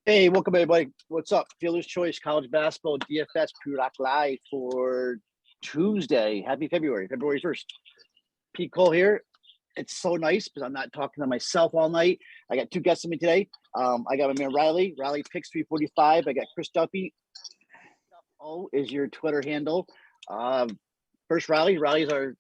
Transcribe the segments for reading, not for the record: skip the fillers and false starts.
Hey, welcome everybody. What's up? Fielder's Choice College Basketball DFS Pre-Rock Live for Tuesday. Happy February 1st. Pete Cole here. It's so nice because I'm not talking to myself all night. I got two guests with me today. I got my man Riley Picks 345. I got Chris Duffy. O is your Twitter handle. First, Riley's our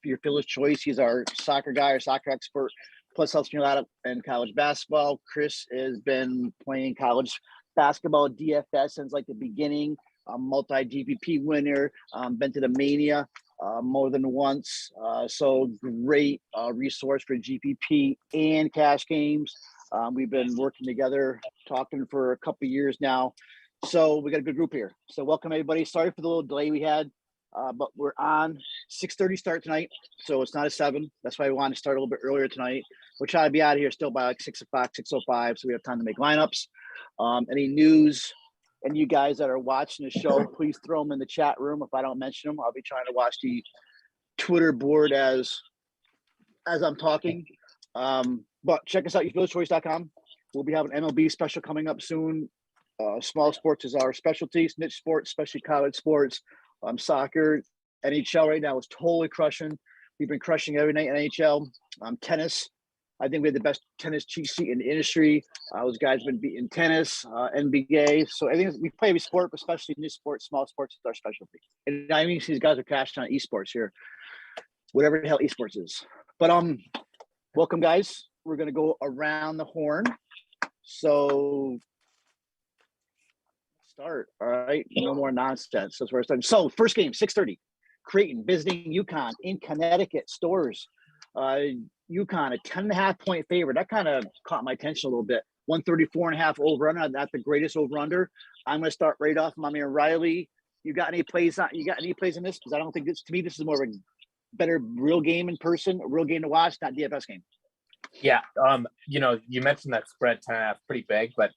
your Fielder's Choice. He's our soccer guy, our soccer expert. Plus helps me a lot in college basketball. Chris has been playing college basketball DFS since like the beginning. Multi-GPP winner, been to the Mania more than once. So great resource for GPP and cash games. We've been working together, talking for a couple of years now. So we got a good group here. So welcome everybody. Sorry for the little delay we had. But we're on 6:30 start tonight, so it's not a 7. That's why we wanted to start a little bit earlier tonight. We'll try to be out of here still by like 6 o'clock, 6:05, so we have time to make lineups. Any news, and you guys that are watching the show, please throw them in the chat room. If I don't mention them, I'll be trying to watch the Twitter board as I'm talking. But check us out, yourfieldchoice.com. We'll be having an MLB special coming up soon. Small sports is our specialty, niche sports, especially college sports. Soccer, NHL right now is totally crushing. We've been crushing every night in NHL. Tennis, I think we have the best tennis cheat sheet in the industry. Those guys have been beating tennis, NBA. So I think we play every sport, but especially new sports, small sports is our specialty. And I mean, these guys are cashing on esports here, whatever the hell esports is. But welcome guys. We're gonna go around the horn. So start. All right. No more nonsense. That's where it's starting. So first game, 6:30. Creighton visiting UConn in Connecticut. Stores. UConn, a 10.5 point favorite. That kind of caught my attention a little bit. 134.5 over under. Not the greatest over under. I'm gonna start right off. My man Riley. You got any plays on this? Because I don't think this is more of a better real game in person, a real game to watch, not DFS game. Yeah. You mentioned that spread 10.5 pretty big, but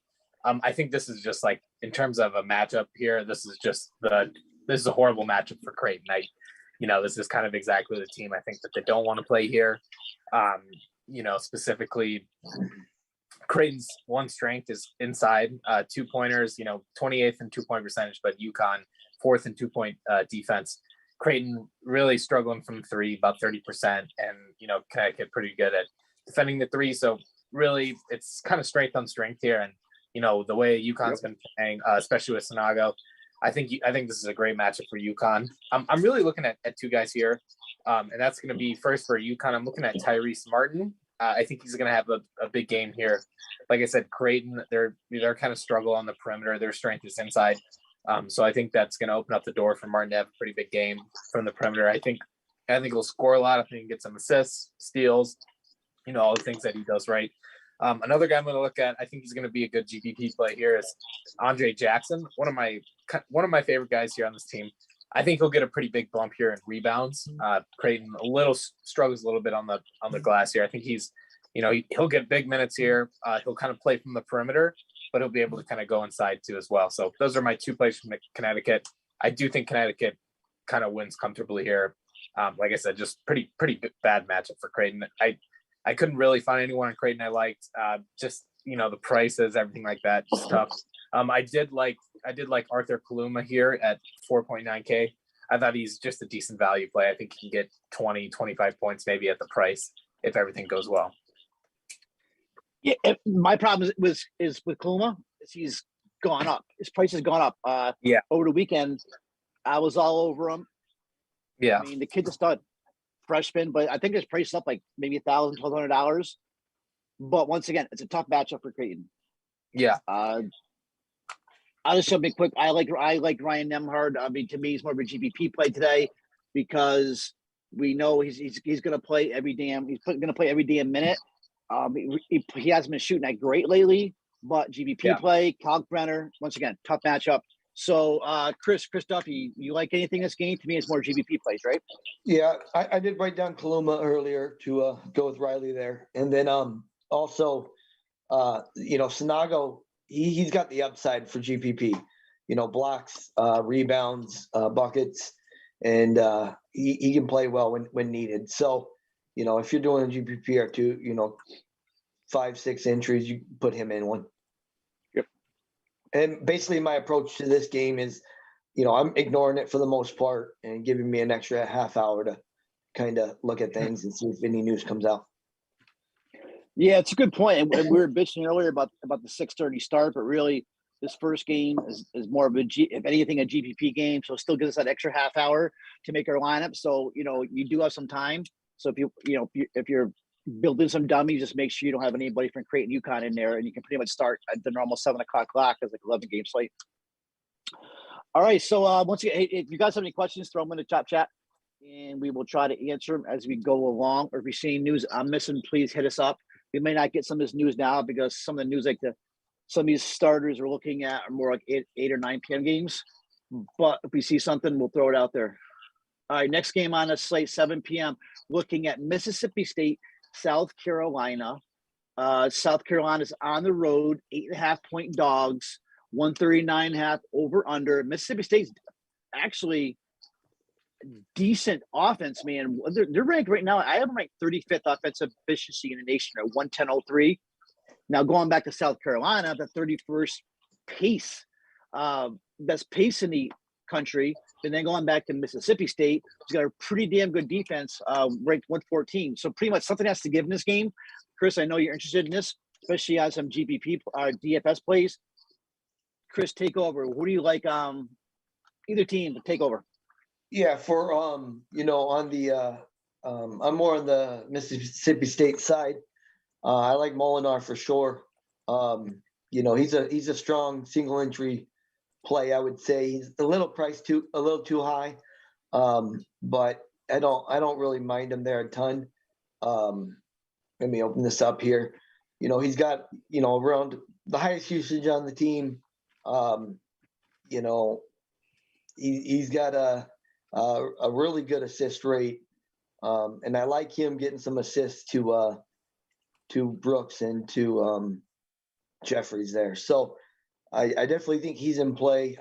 I think this is just like in terms of a matchup here, this is a horrible matchup for Creighton. This is kind of exactly the team I think that they don't want to play here. Specifically Creighton's one strength is inside 2-pointers, 28th in 2-point percentage, but UConn 4th in 2-point defense. Creighton really struggling from three, about 30%, and Connecticut pretty good at defending the three. So really it's kind of strength on strength here. And the way UConn's been playing, especially with Sanago, I think this is a great matchup for UConn. I'm really looking at two guys here, and that's going to be first for UConn. I'm looking at Tyrese Martin. I think he's going to have a big game here. Like I said, Creighton, they're kind of struggle on the perimeter. Their strength is inside. So I think that's going to open up the door for Martin to have a pretty big game from the perimeter. I think he'll score a lot. I think he can get some assists, steals, all the things that he does right. Another guy I'm going to look at, I think he's going to be a good GPP play here, is Andre Jackson, one of my favorite guys here on this team. I think he'll get a pretty big bump here in rebounds. Creighton struggles a little bit on the glass here. I think he'll get big minutes here. He'll kind of play from the perimeter, but he'll be able to kind of go inside too as well. So those are my two plays from Connecticut. I do think Connecticut kind of wins comfortably here. Like I said, just pretty bad matchup for Creighton. I couldn't really find anyone in Creighton I liked. The prices, everything like that, just tough. I did like Arthur Kaluma here at 4.9K. I thought he's just a decent value play. I think he can get 20, 25 points maybe at the price if everything goes well. Yeah, my problem is with Kaluma. He's gone up. His price has gone up. Over the weekend, I was all over him. Yeah, I mean the kid's a stud. Freshman, but I think his price is up like maybe $1,000, $1,200. But once again, it's a tough matchup for Creighton. Yeah. I'll just show me quick. I like Ryan Nemhard. I mean, to me, he's more of a GPP play today because we know he's going to play every damn. He's going to play every damn minute. He hasn't been shooting that great lately, but GPP play. Kalkbrenner, once again, tough matchup. So, Chris Duffy, you like anything in this game? To me, it's more GPP plays, right? Yeah, I did write down Kaluma earlier to go with Riley there. And then also, Sanago, he's got the upside for GPP, blocks, rebounds, buckets, and he can play well when needed. So, if you're doing a GPP or two, 5-6 entries, you put him in one. Yep. And basically my approach to this game is, I'm ignoring it for the most part and giving me an extra half hour to kind of look at things and see if any news comes out. Yeah, it's a good point. And we were bitching earlier about the 6:30 start, but really this first game is more of if anything, a GPP game. So it still gives us that extra half hour to make our lineup. So, you do have some time. So if you're building some dummies, just make sure you don't have anybody from Creighton UConn in there, and you can pretty much start at the normal 7:00 clock as like 11 game slate. All right. So once again, hey, if you guys have any questions, throw them in the top chat and we will try to answer them as we go along. Or if you're seeing news I'm missing, please hit us up. We may not get some of this news now because some of the news, like some of these starters we're looking at are more like 8 or 9 p.m. games. But if we see something, we'll throw it out there. All right, next game on the slate, 7 p.m. Looking at Mississippi State, South Carolina. South Carolina's on the road, 8.5-point dogs, 139.5 over under. Mississippi State's actually decent offense, man. They're ranked right now. I have them ranked 35th offensive efficiency in the nation at 110.03. Now going back to South Carolina, the 31st pace, best pace in the country. And then going back to Mississippi State, who's got a pretty damn good defense, ranked 114. So pretty much something has to give in this game. Chris, I know you're interested in this, especially on some GPP DFS plays. Chris, take over. Who do you like? Either team to take over. Yeah, for on the I'm more on the Mississippi State side. I like Molinar for sure. He's a strong single entry play. I would say he's a little too high, but I don't really mind him there a ton. Let me open this up here. He's got around the highest usage on the team. He's got a really good assist rate, and I like him getting some assists to Brooks and to Jeffries there. So I definitely think he's in play.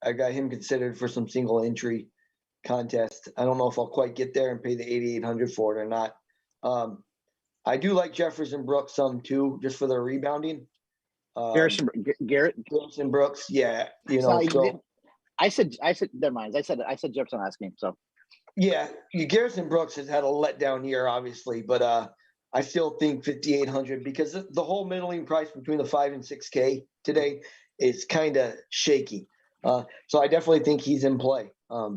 I got him considered for some single entry contest. I don't know if I'll quite get there and pay the 8,800 for it or not. I do like Jeffries and Brooks some too, just for their rebounding. Garrett Garrison Brooks, yeah, I said never mind. I said Jefferson last game. So yeah, Garrison Brooks has had a letdown year, obviously, but I still think 5,800 because the whole middling price between the 5 and 6K today is kind of shaky. So I definitely think he's in play. I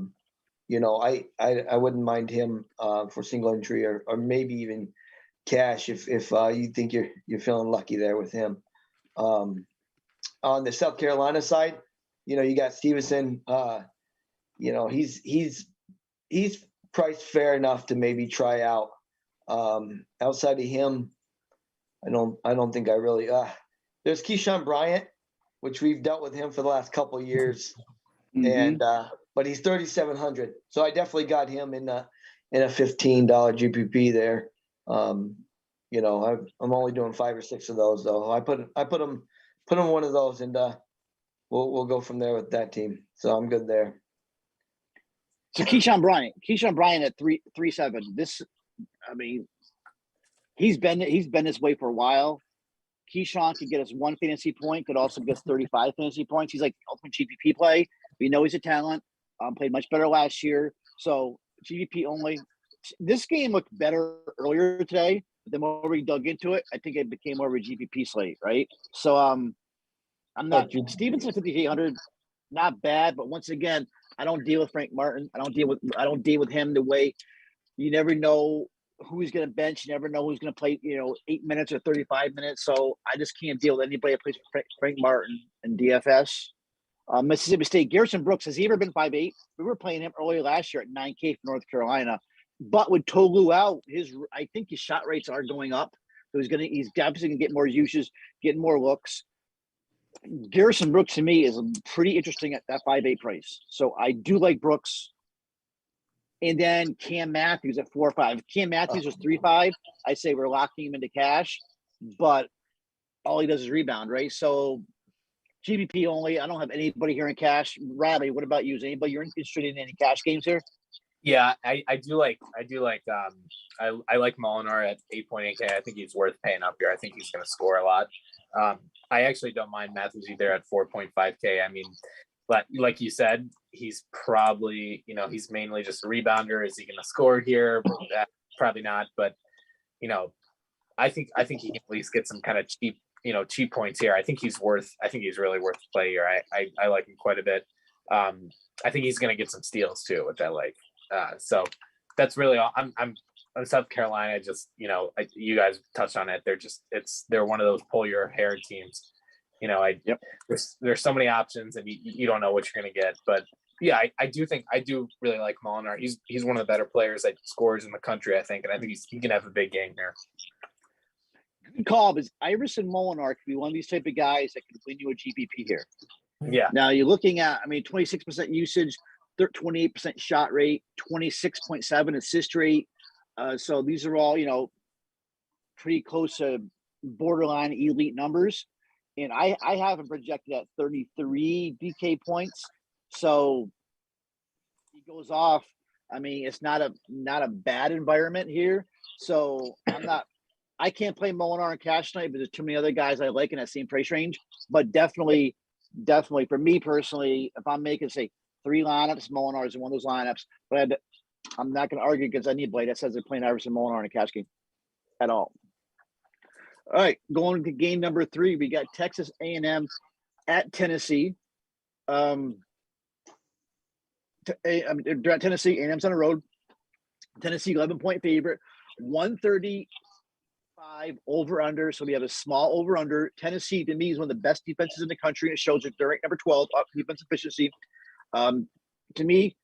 wouldn't mind him for single entry or maybe even cash if you think you're feeling lucky there with him. On the South Carolina side, you got Stevenson. He's priced fair enough to maybe try out. Outside of him, I don't think I really. There's Keyshawn Bryant, which we've dealt with him for the last couple of years, and but he's 3,700. So I definitely got him in a $15 GPP there. I'm only doing 5 or 6 of those though. I put him one of those, and we'll go from there with that team. So I'm good there. So Keyshawn Bryant at 3.7. This, I mean, he's been this way for a while. Keyshawn could get us 1 fantasy point, could also get us 35 fantasy points. He's like the ultimate GPP play. We know he's a talent. Played much better last year. So GPP only. This game looked better earlier today. But the more we dug into it, I think it became more of a GPP slate, right? So I'm not Stevenson 5,800, not bad, but once again, I don't deal with Frank Martin. I don't deal with him the way you never know who he's going to bench. You never know who's going to play, 8 minutes or 35 minutes. So I just can't deal with anybody that plays Frank Martin and DFS. Mississippi State, Garrison Brooks, has he ever been 5'8"? We were playing him earlier last year at 9K for North Carolina. But with Tolu out, I think his shot rates are going up. So he's obviously going to get more uses, getting more looks. Garrison Brooks to me is pretty interesting at that 5'8" price. So I do like Brooks. And then Cam Matthews at 4.5. Cam Matthews was 3.5. I say we're locking him into cash, but all he does is rebound, right? So GBP only. I don't have anybody here in cash. Riley, what about you? Is anybody you're interested in any cash games here? Yeah, I do like Molinar at 8.8K. I think he's worth paying up here. I think he's going to score a lot. I actually don't mind Matthews either at 4.5K. I mean, but like you said, he's probably, he's mainly just a rebounder. Is he going to score here? Probably not. But, I think he can at least get some kind of cheap points here. I think he's really worth the play here. I like him quite a bit. I think he's going to get some steals too, which I like. So that's really all. I'm South Carolina. Just, you guys touched on it. They're one of those pull your hair teams. There's so many options and you don't know what you're going to get, but yeah, I do really like Molinar. He's one of the better players that scores in the country, I think. And I think he can have a big game here. Good call, because Iverson Molinar could be one of these type of guys that can win you a GPP here. Yeah. Now you're looking at, 26% usage, 28% shot rate, 26.7 assist rate. So these are all, pretty close to borderline elite numbers. And I have him projected at 33 DK points. So he goes off. It's not a bad environment here. So I can't play Molinar and Cash tonight, but there's too many other guys I like in that same price range. But definitely for me personally, if I'm making, say, 3 lineups, Molinar is in one of those lineups. But I'm not going to argue because I need Blade that says they're playing Iverson Molinar in a cash game at all. All right, going to game number 3, we got Texas A&M at Tennessee. They're at Tennessee. A&M's on the road. Tennessee 11-point favorite. 135 over under. So we have a small over under. Tennessee to me is one of the best defenses in the country. It shows that they're ranked number 12 up defense efficiency. To me,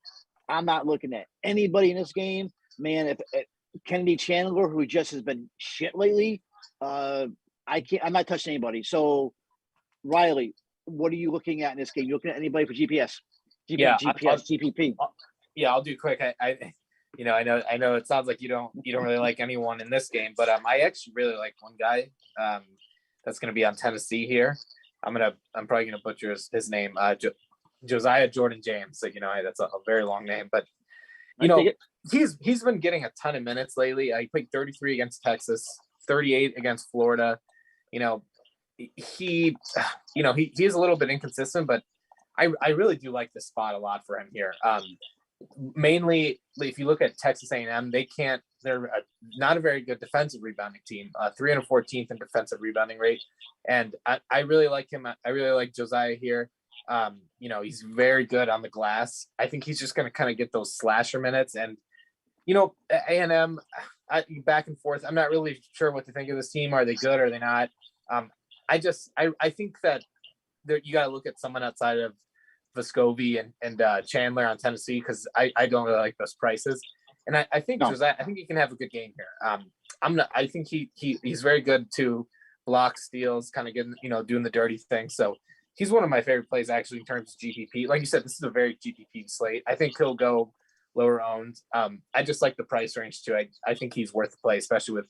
I'm not looking at anybody in this game. Man, if Kennedy Chandler, who just has been shit lately, I'm not touching anybody. So, Riley, what are you looking at in this game? You looking at anybody for GPS? GPP. Yeah, I'll do quick. I know it sounds like you don't really like anyone in this game, but I actually really like one guy that's going to be on Tennessee here. I'm probably going to butcher his name. Josiah Jordan James. So, that's a very long name, but he's been getting a ton of minutes lately. He played 33 against Texas, 38 against Florida. He is a little bit inconsistent, but I really do like this spot a lot for him here. Mainly, if you look at Texas A&M, they're not a very good defensive rebounding team, 314th in defensive rebounding rate. And I really like him. I really like Josiah here. He's very good on the glass. I think he's just going to kind of get those slasher minutes. And, A&M, back and forth. I'm not really sure what to think of this team. Are they good? Are they not? I think that you got to look at someone outside of Vescovi and Chandler on Tennessee, because I don't really like those prices. And I think Josiah, I think he can have a good game here. I think he's very good to block steals, kind of getting, doing the dirty thing. So he's one of my favorite plays actually in terms of GPP. Like you said, this is a very GPP slate. I think he'll go lower owned. I just like the price range too. I think he's worth the play, especially with,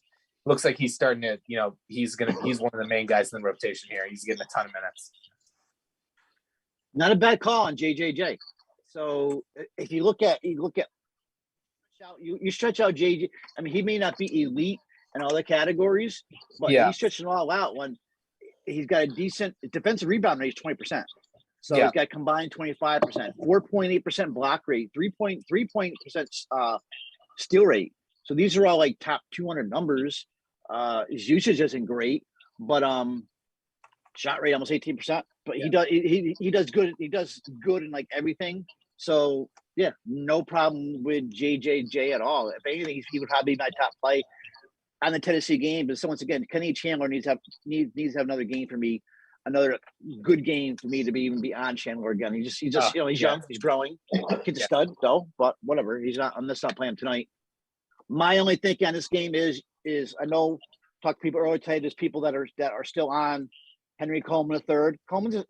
looks like he's starting to, he's one of the main guys in the rotation here. He's getting a ton of minutes. Not a bad call on JJJ. So if you look at you stretch out JJ. He may not be elite in all the categories, but he's stretching all out when he's got a decent defensive rebound rate, 20%. So he's got combined 25%, 4.8% block rate, 3.3% steal rate. So these are all like top 200 numbers. His usage isn't great, but shot rate almost 18%. But he does good. He does good in like everything. So yeah, no problem with JJJ at all. If anything, he would probably be my top play on the Tennessee game. But so once again, Kenny Chandler needs to have another game for me, another good game for me to even be on Chandler again. He's young, he's growing, kid's a stud though. But whatever, he's not. I'm just not playing him tonight. My only thinking on this game is I know talked to people earlier today. There's people that are still on Henry Coleman III. Coleman's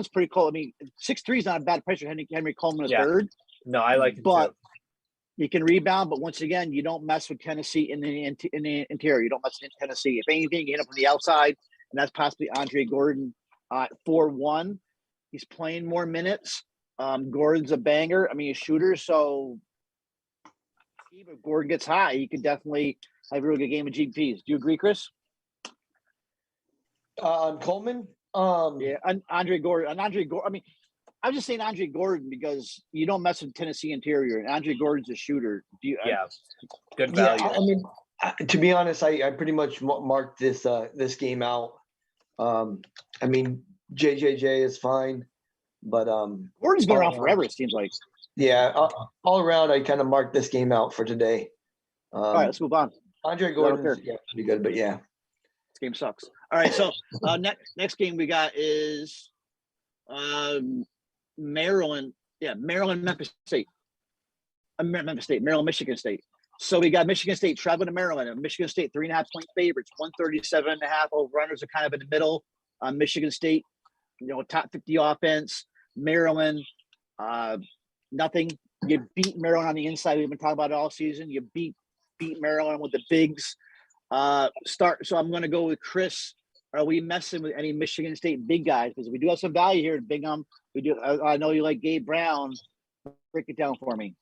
pretty cool. 6'3" is not a bad price for Henry Coleman III. No, I like him but too. He can rebound. But once again, you don't mess with Tennessee in the interior. You don't mess with Tennessee. If anything, you end up on the outside, and that's possibly Andre Gordon at 4-1. He's playing more minutes. Gordon's a banger. A shooter. So if Gordon gets high, he could definitely have a really good game of GPPs. Do you agree, Chris? On Coleman. Yeah, and Andre Gordon. I mean, I was just saying Andre Gordon because you don't mess with Tennessee interior, and Andre Gordon's a shooter. Yeah, good Yeah, value. I mean, to be honest, I pretty much marked this game out. I mean, JJJ is fine, but Gordon's been all around around- forever. It seems like. yeah, all around, I kind of marked this game out for today. All right, let's move on. Andre I don't Gordon's pretty good, but yeah. This game sucks. All right, so next game we got is Maryland. Yeah, Maryland, Memphis State. Maryland, Michigan State. So we got Michigan State traveling to Maryland. And Michigan State 3.5-point favorites. 137.5 over runners are kind of in the middle. Michigan State, top 50 offense. Maryland, nothing. You beat Maryland on the inside. We've been talking about it all season. You beat Maryland with the bigs. So I'm going to go with Chris. Are we messing with any Michigan State big guys? Because we do have some value here at Bingham. We do. I know you like Gabe Brown. Break it down for me.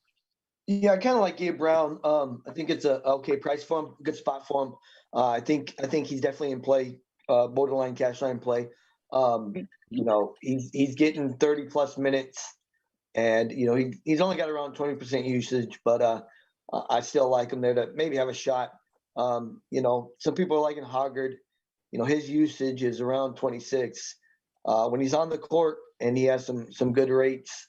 Yeah, I kind of like Gabe Brown. I think it's a okay price for him, good spot for him. I think he's definitely in play, borderline cash line play. He's getting 30 plus minutes, and he's only got around 20% usage, but I still like him there to maybe have a shot. Some people are liking Hoggard. His usage is around 26. When he's on the court and he has some good rates,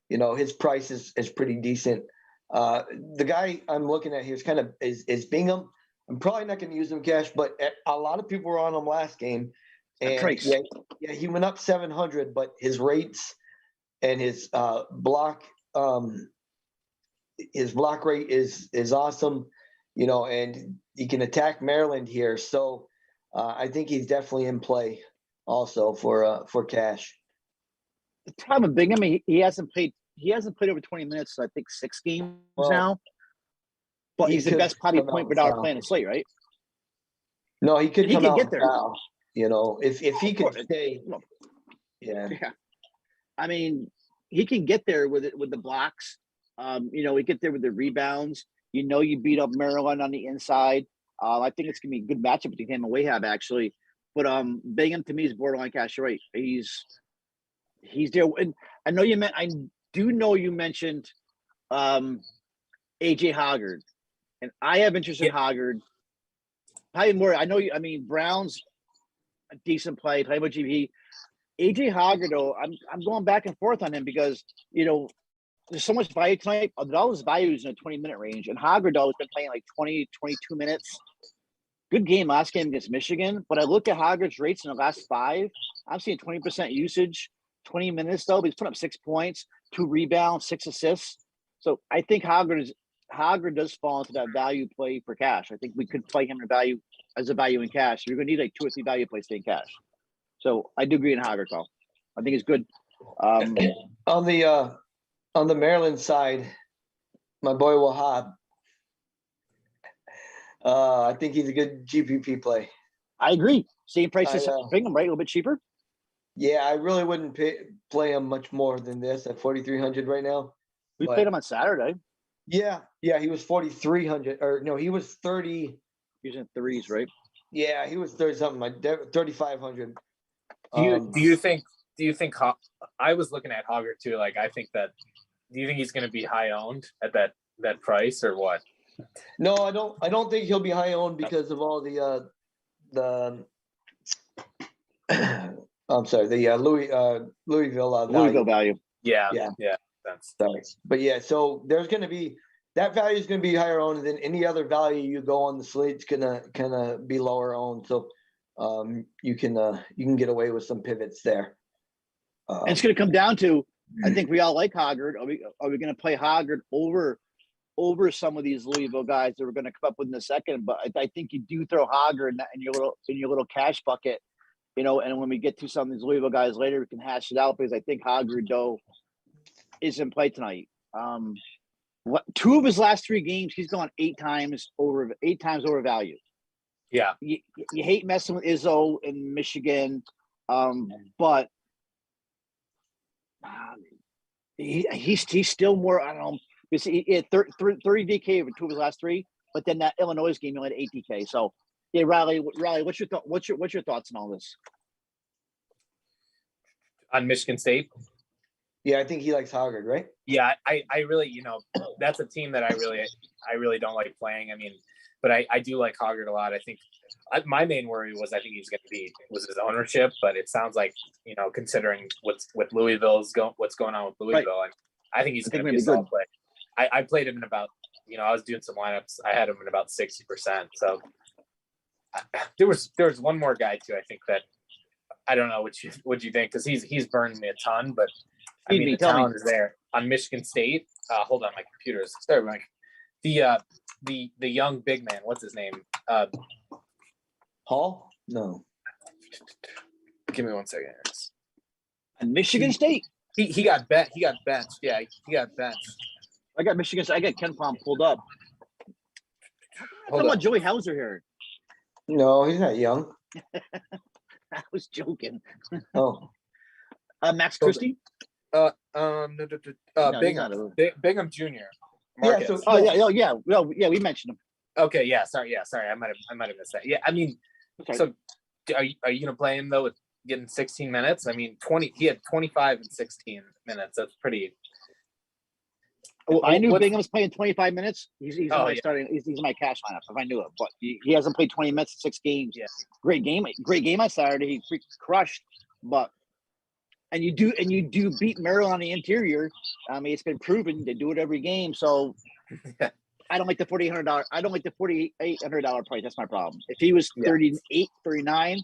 his price is pretty decent. The guy I'm looking at here is Bingham. I'm probably not going to use him cash, but a lot of people were on him last game. And yeah, he went up 700, but his rates and his block rate is awesome. And he can attack Maryland here. So I think he's definitely in play also for cash. The problem with Bingham, he hasn't played over 20 minutes, so I think 6 games now. But he's the best probably point per dollar play on the slate, right? No, he could come out get there. now. If he could stay. Yeah. I mean, he can get there with the blocks. He get there with the rebounds. You beat up Maryland on the inside. I think it's gonna be a good matchup between him and Wahab actually. But Bingham to me is borderline cash right. He's there. And I do know you mentioned AJ Hoggard, and I have interest in Hoggard. Probably more. I know you. I mean, Brown's a decent play. Play with GP. AJ Hoggard though, I'm going back and forth on him because there's so much value tonight. All his value is in the 20-minute range. And Hoggard, though, has been playing like 20, 22 minutes. Good game last game against Michigan. But I look at Hoggard's rates in the last 5. I'm seeing 20% usage, 20 minutes, though. But he's put up 6 points, 2 rebounds, 6 assists. So I think Hoggard does fall into that value play for cash. I think we could play him as a value in cash. You're going to need like 2 or 3 value plays to stay in cash. So I do agree in Hoggard call. I think it's good. On the Maryland side, my boy Wahab. I think he's a good GPP play. I agree. Same price as Bingham, right? A little bit cheaper. Yeah, I really wouldn't play him much more than this at 4,300 right now. We played him on Saturday. Yeah, he was 4,300, or no, he was 30. He was in threes, right? Yeah, he was 30 something, like 3,500. Do you think I was looking at Hoggard too? Like, I think that. Do you think he's going to be high owned at that price or what? No, I don't think he'll be high owned because of all the I'm sorry, the Louisville value. Yeah. That's sorry. But yeah, so there's going to be that value is going to be higher owned than any other value you go on the slate's gonna be lower owned. So you can get away with some pivots there. And it's going to come down to. I think we all like Hoggard. Are we going to play Hoggard over some of these Louisville guys that we're going to come up with in a second? But I think you do throw Hoggard in your little cash bucket, And when we get to some of these Louisville guys later, we can hash it out because I think Hoggard though is in play tonight. 2 of his last 3 games, he's gone 8 times over value. Yeah, you hate messing with Izzo in Michigan, but. He's still more. I don't know. He had 30 DK over 2 of his last 3, but then that Illinois game he only had 8 DK. So Yeah, Riley, what's your thought? What's your thoughts on all this? On Michigan State. Yeah, I think he likes Hoggard, right? Yeah, I really, that's a team that I really don't like playing. I mean, but I do like Hoggard a lot. I think my main worry was I think he's going to was his ownership, but it sounds like, considering what's going on with Louisville, Right. I think he's going to be a solid play. I played him in about, I was doing some lineups. I had him in about 60%. So there was one more guy too. I think that I don't know what you think, because he's burned me a ton, but I mean the talent is there on Michigan State. Hold on, my computer's starting. The young big man, what's his name? Hall? No. Give me 1 second. And Michigan State. He got benched. Yeah, he got benched. I got Michigan State. I got Ken Palm pulled up. How about Joey Hauser here? No, he's not young. I was joking. Oh. Max Christie? No, No, Bingham Jr. Marcus. Yeah. Yeah, we mentioned him. Okay, yeah, sorry. I might have missed that. Yeah, I mean, Okay. so are you gonna play him though with getting 16 minutes? I mean, he had 25 and 16 minutes. That's pretty. Well, I knew Bingham was playing 25 minutes. He's in my starting. He's in my cash lineup if I knew it, but he hasn't played 20 minutes in 6 games. Yeah, great game on Saturday. He freaking crushed, but and you do beat Maryland on the interior. I mean, it's been proven they do it every game. So I don't like the $4,800. I don't like the $4,800 price. That's my problem. If he was 38, 39,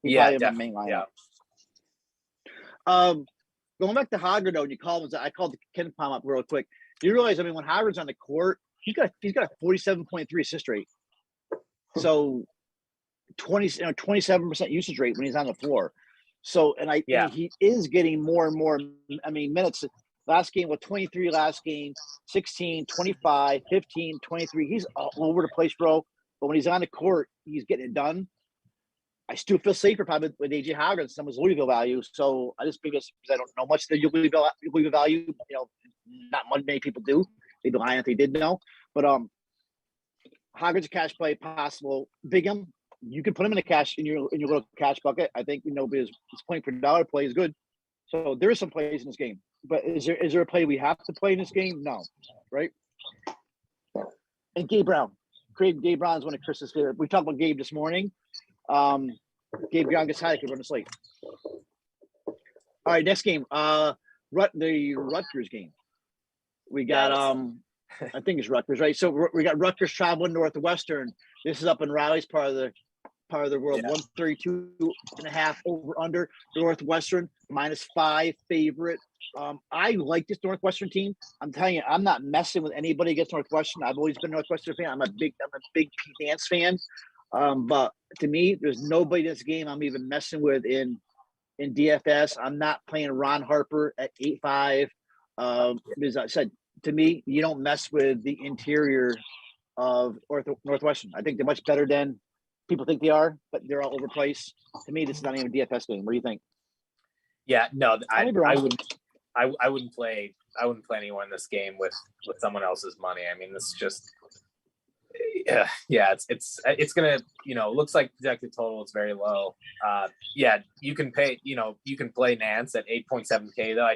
he'd probably have a main lineup. Yeah. Going back to Hoggard though, and you called him. I called Ken Palm up real quick. Do you realize? I mean, when Hoggard's on the court, he's got a 47.3 assist rate. So 27% usage rate when he's on the floor. So and he is getting more and more. I mean, minutes. Last game with 23. Last game 16, 25, 15, 23. He's all over the place, bro. But when he's on the court, he's getting it done. I still feel safer probably with AJ Hoggard and some of his Louisville value. So I just because I don't know much of the Louisville value. Not many people do. They'd be lying if they did know. But Hoggard's a cash play possible. Bingham, you can put him in your little cash bucket. I think his point per dollar play is good. So there is some plays in this game. But is there a play we have to play in this game? No, right? And Gabe Brown. Gabe Brown is one of Chris's favorite. We talked about Gabe this morning. Gabe Brown gets high, could run a slate. All right, next game. The Rutgers game. We got I think it's Rutgers, right? So we got Rutgers traveling Northwestern. This is up in Riley's part of the world. 132.5 over under. Northwestern -5 favorite. I like this Northwestern team. I'm telling you, I'm not messing with anybody against Northwestern. I've always been a Northwestern fan. I'm a big Pete Nance fan. But to me, there's nobody in this game I'm even messing with in DFS. I'm not playing Ron Harper at 8.5. As I said, to me, you don't mess with the interior of Northwestern. I think they're much better than people think they are, but they're all overpriced. To me, this is not even a DFS game. What do you think? Yeah, no, I wouldn't play anyone in this game with someone else's money. I mean, this is just it's gonna looks like projected total is very low. You can play Nance at 8.7K though.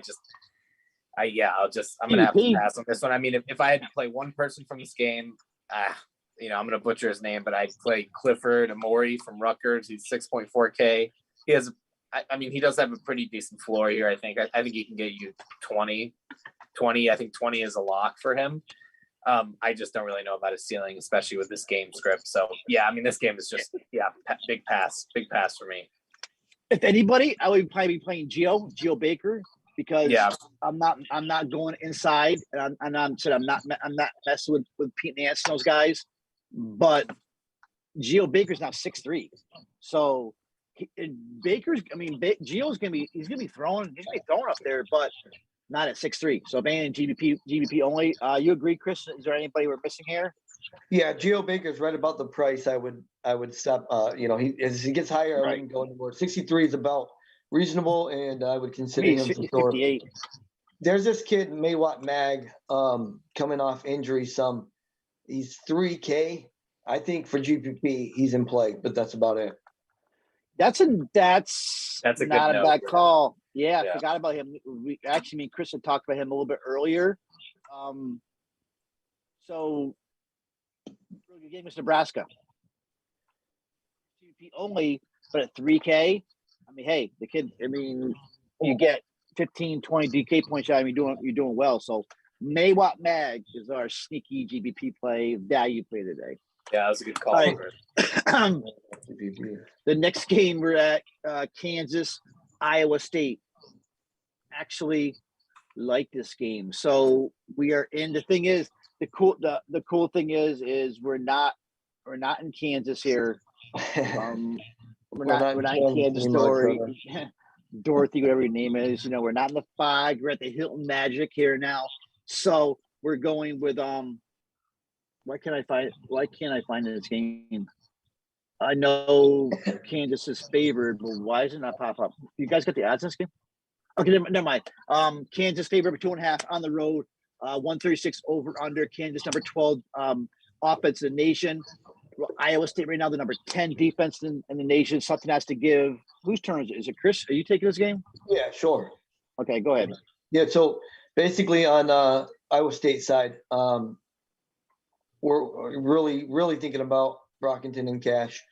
I'm gonna have to pass on this one. I mean, if I had to play one person from this game, I'm gonna butcher his name, but I'd play Clifford Amori from Rutgers. He's 6.4K. He does have a pretty decent floor here. I think he can get you 20. I think 20 is a lock for him. I just don't really know about his ceiling, especially with this game script. So this game is just big pass for me. If anybody, I would probably be playing Geo Baker, because I'm not going inside, and I'm not messing with Pete Nance and those guys. But Geo Baker's now 6'3", so Geo's gonna be throwing up there, but not at 6'3". So ban GBP only. You agree, Chris? Is there anybody we're missing here? Yeah, Geo Baker's right about the price. I would stop. As he gets higher, I wouldn't go anymore. 63 is about reasonable, and I would consider him for sure. 58. There's this kid Maywat Mag coming off injury. He's 3K. I think for GPP, he's in play, but that's about it. That's a That's a good not a note, bad yeah. call. Yeah, I Yeah. forgot about him. Me and Chris had talked about him a little bit earlier. So the game was Nebraska. GPP only, but at 3K. I mean, hey, the kid. I mean, you get 15, 20 DK points out. I mean, you're doing well. So Maywat Mag is our sneaky GBP play value play today. Yeah, that was a good call. All right. Robert. The next game we're at Kansas, Iowa State. Actually like this game. So we are in. The thing is, the cool thing is we're not in Kansas here. We're not in Kansas, Dorothy, whatever your name is. You know, we're not in the Fog. We're at the Hilton Magic here now. So we're going with why can't I find this game? I know Kansas is favored, but why does it not pop up? You guys got the odds in this game? Okay, never mind. Kansas favored 2.5 on the road. 136 over under. Kansas number 12 offense in the nation. Iowa State right now the number 10 defense in the nation. Something has to give. Whose turn is it? Is it Chris? Are you taking this game? Yeah, sure. Okay, go ahead. Yeah, so basically on Iowa State side, we're really thinking about Brockington and Cash.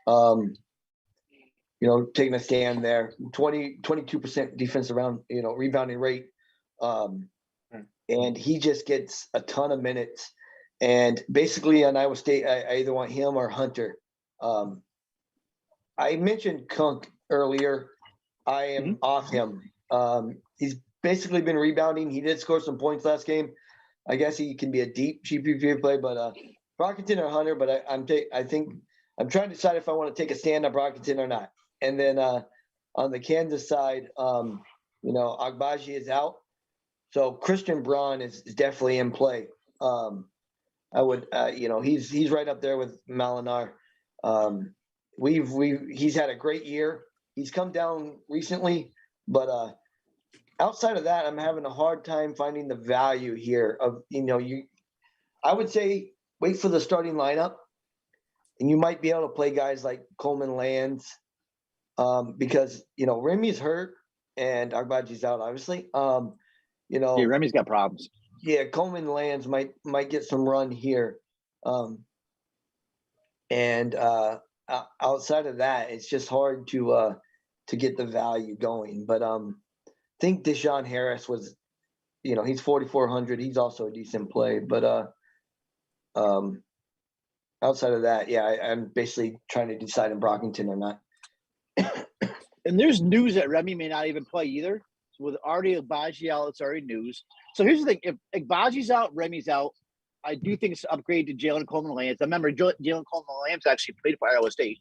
You know, taking a stand there. 22% defense around, you know, rebounding rate. And he just gets a ton of minutes. And basically on Iowa State, I either want him or Hunter. I mentioned Kunk earlier. I am off him. He's basically been rebounding. He did score some points last game. I guess he can be a deep GPP play, but Brockington or Hunter. But I think I'm trying to decide if I want to take a stand on Brockington or not. And then on the Kansas side, you know, Agbaji is out, so Christian Braun is definitely in play. I would, you know, he's right up there with Malinar. He's had a great year. He's come down recently, but outside of that, I'm having a hard time finding the value here. I would say wait for the starting lineup, and you might be able to play guys like Coleman Lands. Because you know Remy's hurt and Agbaji's out, obviously. You know, Yeah, Remy's got problems. Yeah, Coleman Lands might get some run here, and outside of that, it's just hard to get the value going. But I think Deshaun Harris was, you know, he's 4,400. He's also a decent play, but outside of that, yeah, I'm basically trying to decide in Brockington or not. And there's news that Remy may not even play either. So with already Agbaji out, it's already news. So here's the thing: if Agbaji's out, Remy's out. I do think it's an upgrade to Jalen Coleman-Lands. I remember Jalen Coleman-Lands actually played for Iowa State.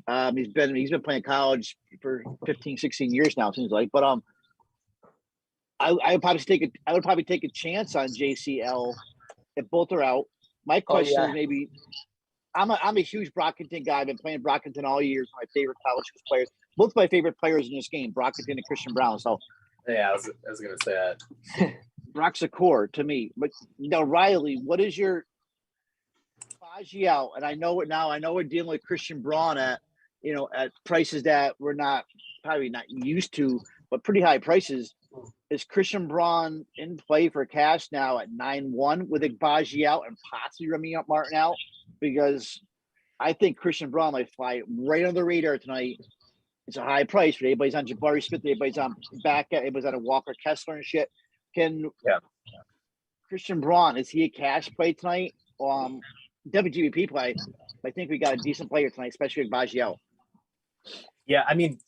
He's been playing college for 15, 16 years now, it seems like. But I would probably take a chance on JCL if both are out. My question is maybe I'm a huge Brockington guy. I've been playing Brockington all year. My favorite college players. Both my favorite players in this game, Brockington and Christian Brown. So yeah, I was gonna say that. Brock's a core to me. But you know, Riley, what is your Baji out? And I know it now. I know we're dealing with Christian Braun at prices that we're probably not used to, but pretty high prices. Is Christian Braun in play for cash now at 9-1 with Agbaji out and possibly Remy Martin out? Because I think Christian Braun might fly right on the radar tonight. It's a high price, but everybody's on Jabari Smith, everybody's on everybody's on a Walker Kessler and shit. Christian Braun, is he a cash play tonight? WGBP play. I think we got a decent player tonight, especially Agbaji out. Yeah, I mean,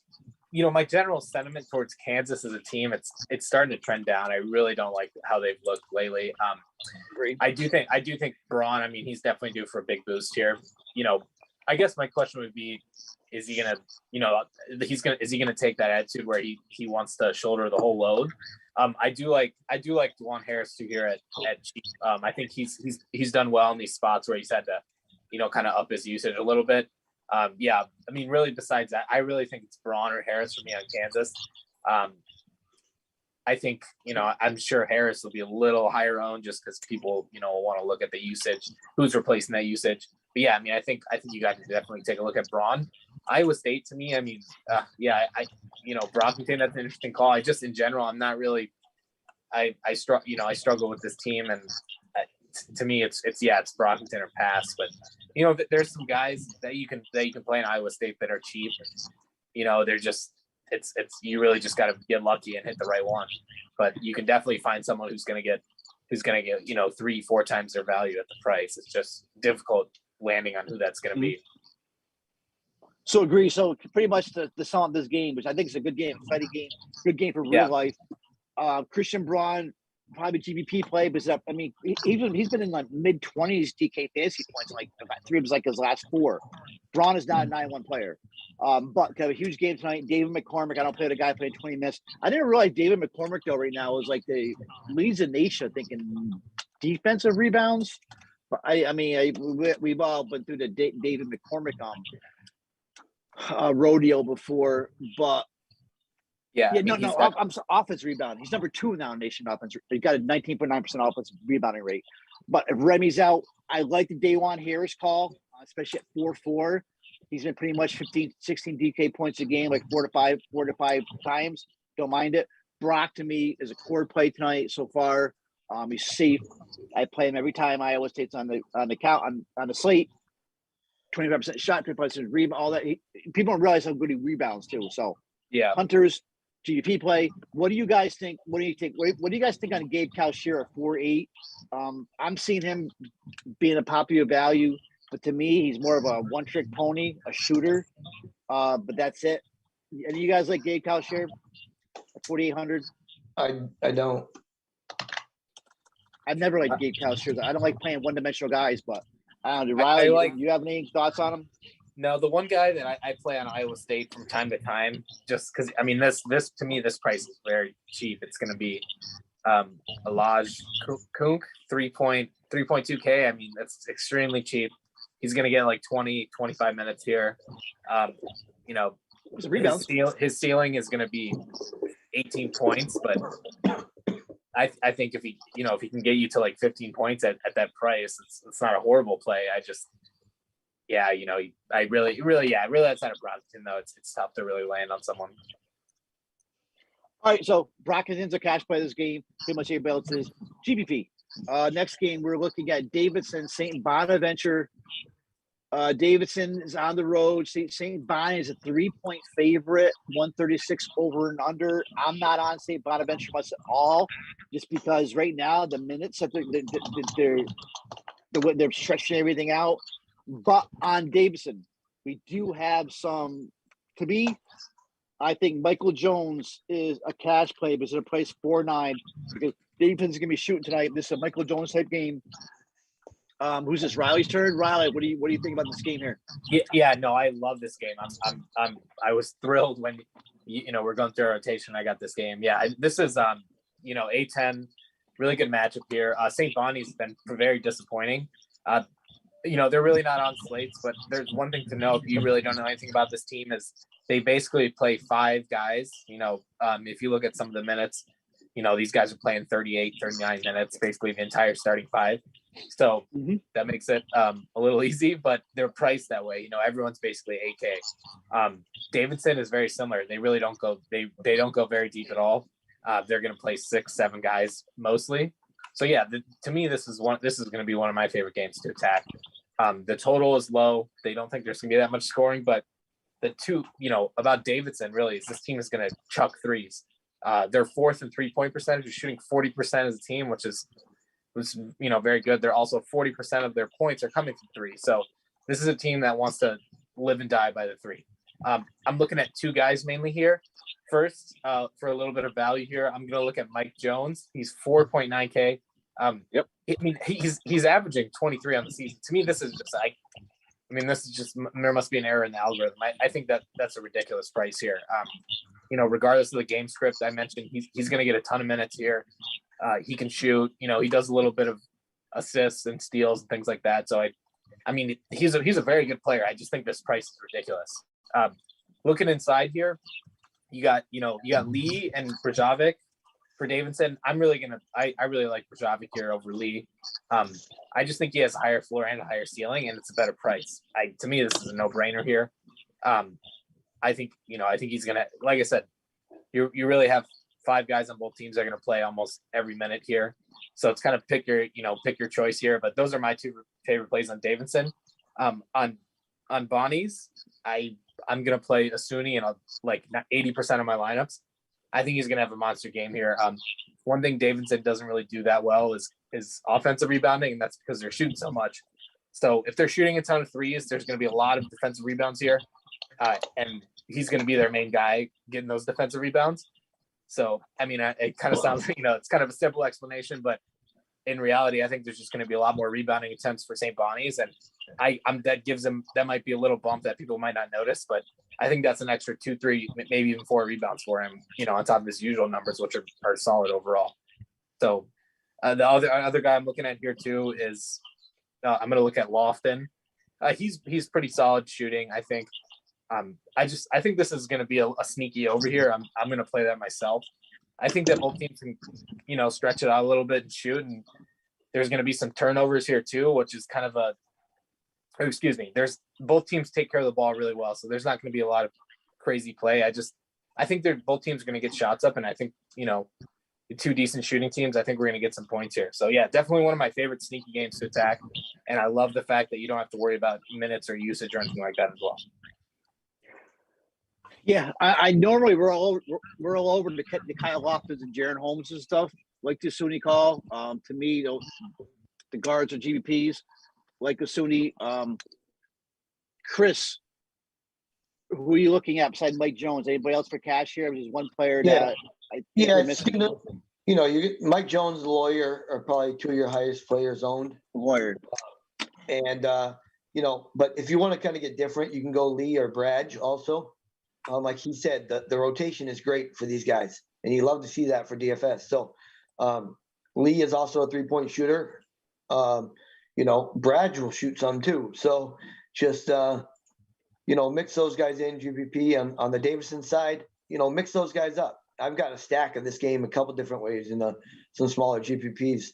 you know, my general sentiment towards Kansas as a team, it's starting to trend down. I really don't like how they've looked lately. I do think Braun, I mean, he's definitely due for a big boost here. You know, I guess my question would be, is he gonna, you know, is he gonna take that attitude where he wants to shoulder the whole load? I do like Dwan Harris too here at cheap. I think he's done well in these spots where he's had to, you know, kind of up his usage a little bit. Yeah, I mean, really, besides that, I really think it's Braun or Harris for me on Kansas. I think, you know, I'm sure Harris will be a little higher owned just because people, you know, want to look at the usage, who's replacing that usage. yeah, I mean, I think you guys can definitely take a look at Braun. Iowa State, to me, I mean, Brockington, that's an interesting call. I just, in general, I'm not really, I struggle with this team, and to me, it's Brockington or pass. But there's some guys that you can play in Iowa State that are cheap. They're just it's you really just got to get lucky and hit the right one. But you can definitely find someone who's going to get 3-4 times their value at the price. It's just difficult landing on who that's going to be. So agree. So pretty much the sum of this game, which I think is a good game, exciting game, good game for real life. Christian Braun, probably GBP play, but I mean, he's been in like mid-20s DK fantasy points, like about 3 of his last 4. Braun is not a 9-1 player. But got a huge game tonight. David McCormick, I don't play the guy playing 20 minutes. I didn't realize David McCormick though right now is like the leads the nation, I think, in defensive rebounds. But we've all been through the David McCormick rodeo before, but I'm offense rebound. He's number 2 now in nation offense. He's got a 19.9% offensive rebounding rate. But if Remy's out, I like the Dajuan Harris call, especially at 4-4. He's been pretty much 15, 16 DK points a game, like 4 to 5 times. Don't mind it. Brock, to me, is a core play tonight so far. He's safe. I play him every time Iowa State's on the slate. 25% shot, 25% rebound, all that. People don't realize how good he rebounds too. So yeah, Hunters, GDP play. What do you guys think? What do you think? What do you guys think on Gabe Kalshir at 4.8? I'm seeing him being a popular value, but to me, he's more of a one-trick pony, a shooter. But that's it. And you guys like Gabe Kalshir at 4,800? I don't. I've never liked Gabe Kalshir. I don't like playing one-dimensional guys, but I don't know. Riley, you have any thoughts on him? No, the one guy that I play on Iowa State from time to time, just because I mean this to me this price is very cheap. It's going to be Elijah Kunk 3.2K. I mean that's extremely cheap. He's going to get like 20-25 minutes here. His ceiling is going to be 18 points, but I think if he can get you to like 15 points at that price, it's not a horrible play. I really outside of Brockington though, it's tough to really land on someone. All right, so Brockington's a cash play this game. Pretty much everybody else is GBP. Next game, we're looking at Davidson, St. Bonaventure. Davidson is on the road. St. Bonnie is a 3-point favorite, 136 over and under. I'm not on St. Bonaventure much at all, just because right now the minutes that they're stretching everything out. But on Davidson, we do have some. To me, I think Michael Jones is a cash play, but it's a price 4.9 because Davidson's gonna be shooting tonight. This is a Michael Jones type game. Who's this? Riley's turn. Riley, what do you think about this game here? Yeah, no, I love this game. I was thrilled when we're going through a rotation. I got this game. Yeah, this is A10, really good matchup here. St. Bonnie's been very disappointing. They're really not on slates, but there's one thing to know if you really don't know anything about this team is they basically play 5 guys. If you look at some of the minutes, these guys are playing 38, 39 minutes, basically the entire starting 5. So that makes it a little easy, but they're priced that way. Everyone's basically 8K. Davidson is very similar. They really don't go. They don't go very deep at all. They're going to play 6-7 guys mostly. So yeah, to me, this is going to be one of my favorite games to attack. The total is low. They don't think there's going to be that much scoring, but the two, about Davidson really is this team is going to chuck threes. They're 4th in 3-point percentage. They're shooting 40% as a team, which is very good. They're also 40% of their points are coming from 3. So this is a team that wants to live and die by the 3. I'm looking at 2 guys mainly here. First, for a little bit of value here, I'm going to look at Mike Jones. He's 4.9K. Yep. I mean, he's averaging 23 on the season. To me, this is just there must be an error in the algorithm. I think that's a ridiculous price here. Regardless of the game script I mentioned, he's going to get a ton of minutes here. He can shoot. He does a little bit of assists and steals and things like that. So he's a very good player. I just think this price is ridiculous. Looking inside here, you got Lee and Brzovic. for Davidson, I really like Brajovic here over Lee. I just think he has a higher floor and a higher ceiling, and it's a better price. To me, this is a no-brainer here. I think he's gonna, like I said, you really have 5 guys on both teams that are gonna play almost every minute here. So it's kind of pick your choice here. But those are my 2 favorite plays on Davidson. On Bonnie's, I'm gonna play Asuni in like 80% of my lineups. I think he's gonna have a monster game here. One thing Davidson doesn't really do that well is offensive rebounding, and that's because they're shooting so much. So if they're shooting a ton of threes, there's gonna be a lot of defensive rebounds here, and he's gonna be their main guy getting those defensive rebounds. So I mean, it kind of sounds it's kind of a simple explanation, but in reality, I think there's just going to be a lot more rebounding attempts for St. Bonnie's, and that might be a little bump that people might not notice, but I think that's an extra 2, 3, maybe even 4 rebounds for him, on top of his usual numbers, which are solid overall. So the other guy I'm looking at here too is I'm going to look at Lofton. He's pretty solid shooting, I think. I think this is going to be a sneaky over here. I'm going to play that myself. I think that both teams can, stretch it out a little bit and shoot. And there's going to be some turnovers here too, which is kind of there's both teams take care of the ball really well. So there's not going to be a lot of crazy play. I think both teams are going to get shots up. And I think, the 2 decent shooting teams, I think we're going to get some points here. So yeah, definitely one of my favorite sneaky games to attack. And I love the fact that you don't have to worry about minutes or usage or anything like that as well. Yeah, I normally we're all over the Kyle Loftons and Jaron Holmes and stuff, like the Sunni call. To me, the guards are GBPs, like the Sunni. Chris, who are you looking at besides Mike Jones? Anybody else for cash here? There's one player that Mike Jones, the Lawyer, are probably 2 of your highest players owned. Lawyer, and but if you want to kind of get different, you can go Lee or Bradge also. Like he said, the rotation is great for these guys, and you love to see that for DFS. So Lee is also a 3-point shooter. Bradge will shoot some too. So just mix those guys in. GPP on the Davidson side, mix those guys up. I've got a stack of this game a couple different ways in some smaller GPPs.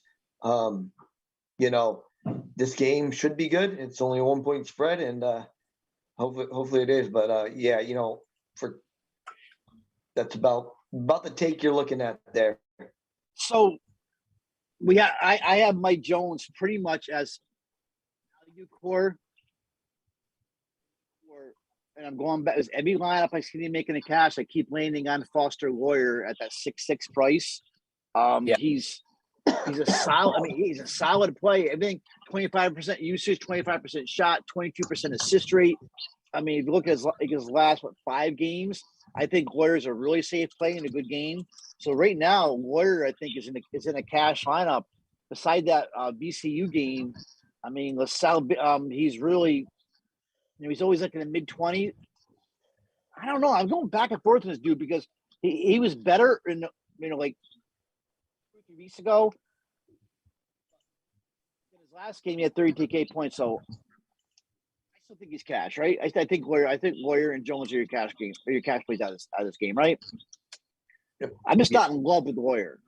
This game should be good. It's only a 1-point spread, and hopefully it is. But that's about the take you're looking at there. So I have Mike Jones pretty much as value core, and I'm going back as every lineup I see him making a cash. I keep landing on Foster Lawyer at that 6.6 price. He's a solid. I mean, he's a solid play. I think 25% usage, 25% shot, 22% assist rate. I mean, if you look at his last 5 games, I think Lawyer's a really safe play in a good game. So right now, Lawyer I think is in a cash lineup. Beside that VCU game, I mean, LaSalle, he's really, he's always like in the mid-20s. I don't know. I'm going back and forth with this dude because he was better in like 2 weeks ago. In his last game, he had 32K points. So I still think he's cash, right? I think Lawyer and Jones are your cash games, or your cash plays out of this game, right? Yep. I'm just not in love with Lawyer,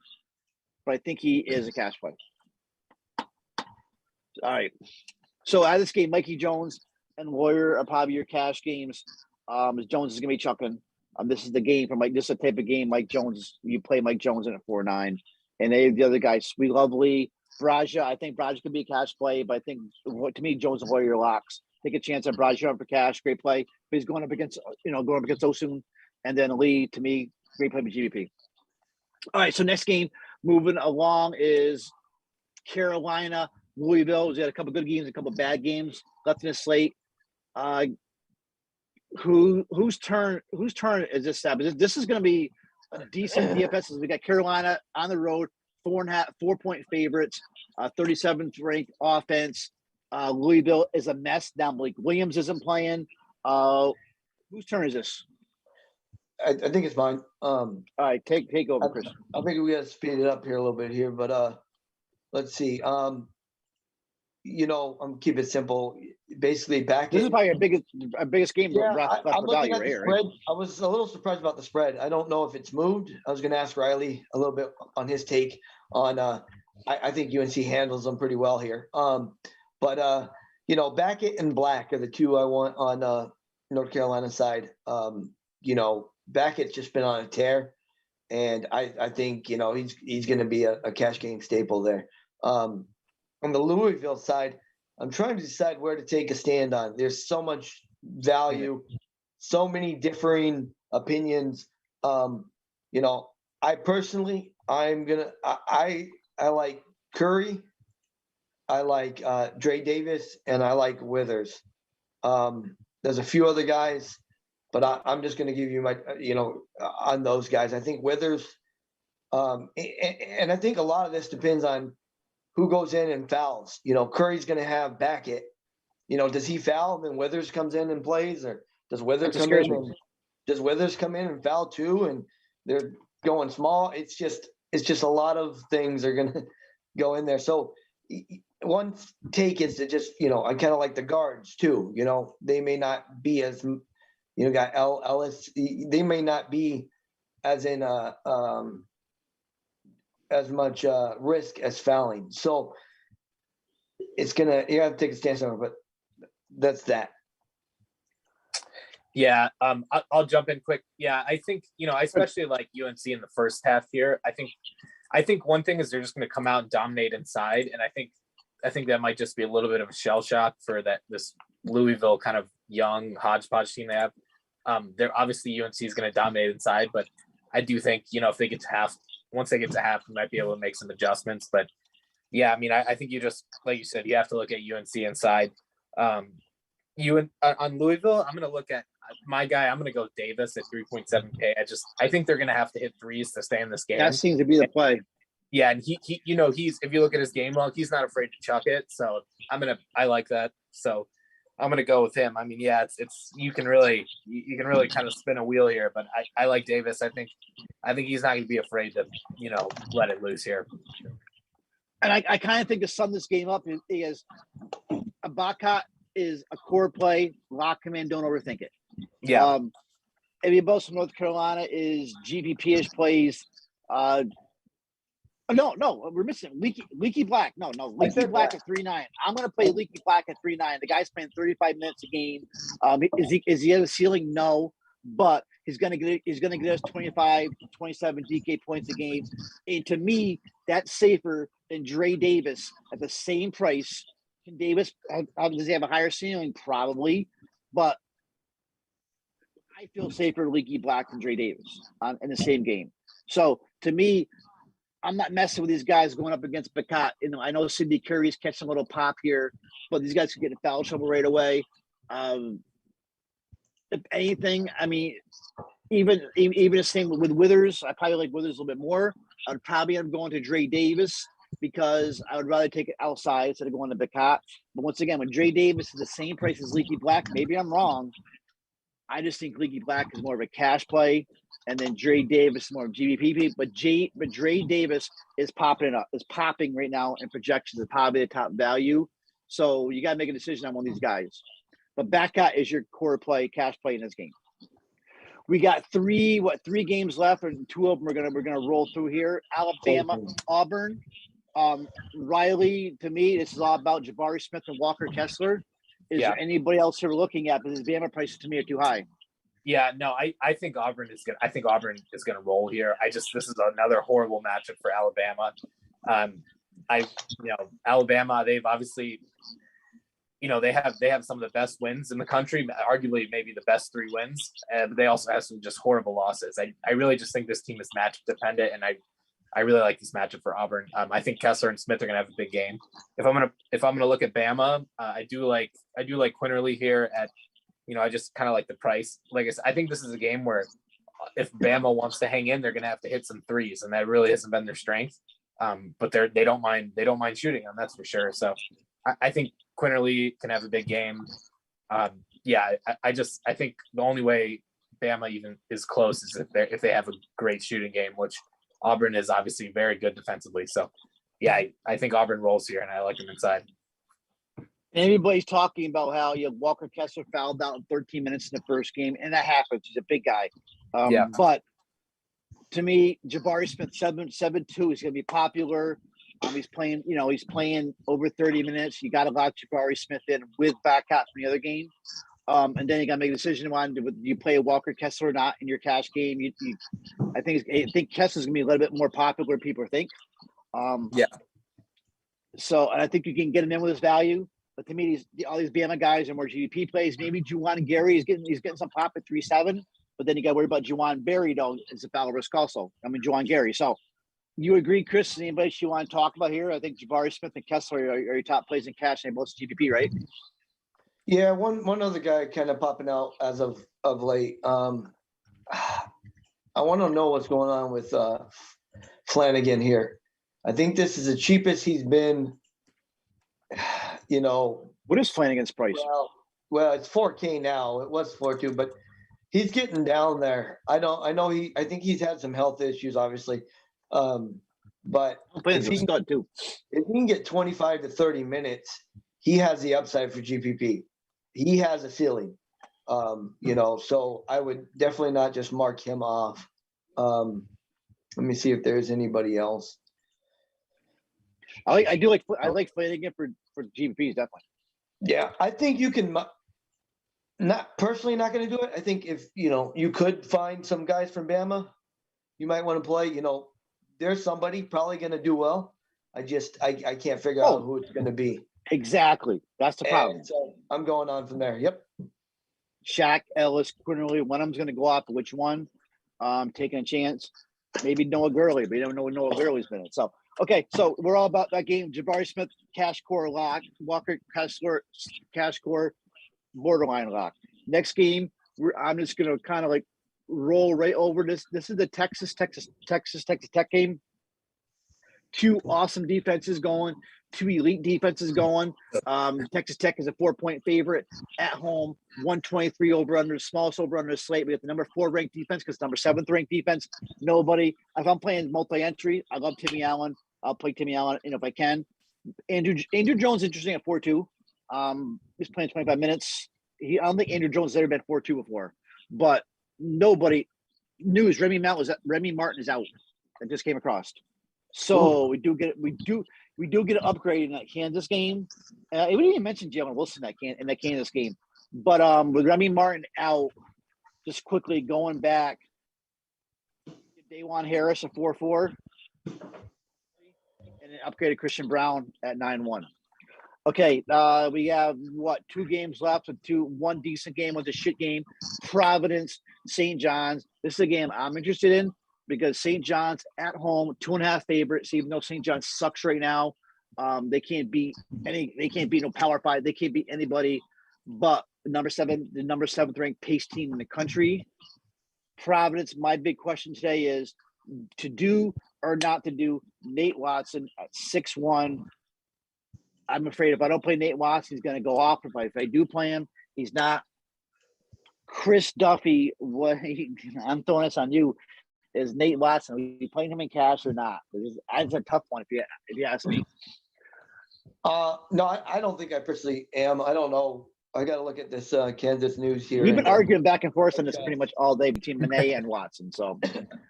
but I think he is a cash play. All right. So out of this game, Mikey Jones and Lawyer are probably your cash games. Jones is gonna be chucking. This is the game for Mike. This is the type of game Mike Jones. You play Mike Jones in at 4-9, and the other guys, Sweet Lovely, Braja. I think Braja could be a cash play, but I think to me Jones and Lawyer locks. Take a chance on Braja for cash, great play. But he's going up against Osun, and then Lee to me, great play with GBP. All right, so next game moving along is Carolina, Louisville. We had a couple good games, a couple bad games left in the slate. Whose turn is this? This is going to be a decent DFS. We got Carolina on the road, 4.5 favorites, 37th ranked offense. Louisville is a mess. Now Blake Williams isn't playing. Whose turn is this? I think it's mine. All right, take over, Chris. I think we got to speed it up here a little bit here, but let's see. I'm keep it simple. Basically, back This it. is probably our biggest game. Yeah, Left I'm for looking value at right the here, spread. right? I was a little surprised about the spread. I don't know if it's moved. I was going to ask Riley a little bit on his take on. I think UNC handles them pretty well here. But Backett and Black are the two I want on North Carolina side. Backett's just been on a tear, and I think he's going to be a cash game staple there. On the Louisville side, I'm trying to decide where to take a stand on. There's so much value, so many differing opinions. I personally, I like Curry, I like Dre Davis, and I like Withers. There's a few other guys, but I'm just going to give you my, on those guys. I think Withers, and I think a lot of this depends on who goes in and fouls. Curry's going to have Backett. Does he foul and then Withers comes in and plays, or does Withers come in and foul too? And they're going small. It's just a lot of things are going to go in there. So one take is to just, I kind of like the guards too. They may not be as, got Ellis. They may not be as in as much risk as fouling. So you have to take a stance on it, but that's that. Yeah, I'll jump in quick. Yeah, I think I especially like UNC in the first half here. I think one thing is they're just going to come out and dominate inside, and I think that might just be a little bit of a shell shock for this Louisville kind of young hodgepodge team they have. They're obviously UNC is going to dominate inside, but I do think if they get to half, once they get to half, we might be able to make some adjustments. But yeah, I mean, I think you just, like you said, you have to look at UNC inside. On Louisville, I'm going to look at my guy. I'm going to go Davis at 3.7K. I think they're going to have to hit threes to stay in this game. That seems to be the play. Yeah, and he he's, if you look at his game log, he's not afraid to chuck it. So I like that. So I'm gonna go with him. I mean, yeah, it's you can really kind of spin a wheel here, but I like Davis. I think he's not gonna be afraid to let it loose here. And I kind of think to sum this game up is Ibaka is a core play. Lock him in. Don't overthink it. Yeah. Eddie Bosa from North Carolina is GPP-ish plays. No, we're missing Leaky Black. No, Leaky Black at 3.9. I'm going to play Leaky Black at 3.9. The guy's playing 35 minutes a game. Is he at a ceiling? No, but he's going to get us 25, 27 DK points a game. And to me, that's safer than Dre Davis at the same price. Can Davis does he have a higher ceiling? Probably, but I feel safer Leaky Black than Dre Davis in the same game. So to me, I'm not messing with these guys going up against Bacat. I know Sidney Curry's catching a little pop here, but these guys could get in foul trouble right away. If anything, I mean, even the same with Withers. I probably like Withers a little bit more. I'd probably end up going to Dre Davis because I would rather take it outside instead of going to Bacat. But once again, when Dre Davis is the same price as Leaky Black, maybe I'm wrong. I just think Leaky Black is more of a cash play, and then Dre Davis is more of GBP. But Dre Davis is popping right now in projections of probably the top value. So you got to make a decision on one of these guys. But Bacot is your core play, cash play in this game. We got three games left, and two of them we're gonna roll through here. Alabama, Auburn. Riley, to me, this is all about Jabari Smith and Walker Kessler. Is there anybody else here looking at? Because Bama prices to me are too high. Yeah, no, I think Auburn is gonna roll here. This is another horrible matchup for Alabama. Alabama, they've obviously, they have some of the best wins in the country, arguably maybe the best 3 wins, but they also have some just horrible losses. I really just think this team is matchup dependent, and I really like this matchup for Auburn. I think Kessler and Smith are gonna have a big game. If I'm gonna look at Bama, I do like Quinterly here at, I just kind of like the price. Like I said, I think this is a game where if Bama wants to hang in, they're gonna have to hit some threes, and that really hasn't been their strength. But they don't mind shooting them, that's for sure. So I think Quinterly can have a big game. I think the only way Bama even is close is if they have a great shooting game, which Auburn is obviously very good defensively. So yeah, I think Auburn rolls here, and I like them inside. Everybody's talking about how Walker Kessler fouled out in 13 minutes in the first game, and that happens. He's a big guy. Yeah. But to me, Jabari Smith 7-2 is going to be popular. He's playing over 30 minutes. You got to lock Jabari Smith in with back half from the other game. And then you got to make a decision on do you play Walker Kessler or not in your cash game. I think Kessler's going to be a little bit more popular than people think. Yeah. So, and I think you can get him in with his value. But to me, all these Bama guys are more GDP plays. Maybe Juwan Gary is getting some pop at 3.7. But then you got to worry about Juwan Berry, though. It's a foul risk also. Juwan Gary. So, you agree, Chris? Anybody you want to talk about here? I think Jabari Smith and Kessler are your top plays in cash and both GPP, right? Yeah, one other guy kind of popping out as of late. I want to know what's going on with Flanagan here. I think this is the cheapest he's been. What is Flanagan's price? Well, it's 4K now. It was 4.2, but he's getting down there. I think he's had some health issues, obviously. But if he can get 25 to 30 minutes, he has the upside for GPP. He has a ceiling, so I would definitely not just mark him off. Let me see if there's anybody else. I like Flanagan for GPPs, definitely. Yeah, I think you can not going to do it. I think if, you could find some guys from Bama, you might want to play, there's somebody probably going to do well. I can't figure out who it's going to be. Exactly. That's the problem. And so I'm going on from there. Yep. Shaq, Ellis, Quinterly, one of them's going to go off. Which one? Taking a chance. Maybe Noah Gurley, but you don't know what Noah Gurley's been in. So, okay, so we're all about that game. Jabari Smith, cash core lock. Walker Kessler, cash core, borderline lock. Next game, I'm just going to kind of like roll right over this. This is the Texas Tech game. Two awesome defenses going. Two elite defenses going. Texas Tech is a 4-point favorite at home. 123 over under, smallest over under slate. We have the number 4 ranked defense because number 7th ranked defense. Nobody. If I'm playing multi-entry, I love Timmy Allen. I'll play Timmy Allen, if I can. Andrew Jones interesting at 4.2. He's playing 25 minutes. I don't think Andrew Jones has ever been 4.2 before. But nobody. News: Remy Martin is out. I just came across. So we do get an upgrade in that Kansas game. We didn't even mention Jalen Wilson in that Kansas game. But with Remy Martin out, just quickly going back, Dajuan Harris at 4.4, and then upgraded Christian Brown at 9.1. Okay, we have 2 games left with one decent game, one's a shit game. Providence, St. John's. This is a game I'm interested in because St. John's at home, 2.5 favorites. Even though St. John's sucks right now, they can't beat no Power 5. They can't beat anybody. But the number 7th ranked pace team in the country. Providence. My big question today is to do or not to do Nate Watson at 6.1. I'm afraid if I don't play Nate Watson, he's going to go off. If I do play him, he's not. Chris Duffy, I'm throwing this on you. Is Nate Watson? Are you playing him in cash or not? It's a tough one if you ask me. No, I don't think I personally am. I don't know. I got to look at this Kansas news here. We've been arguing back and forth on this pretty much all day between Monet and Watson. So,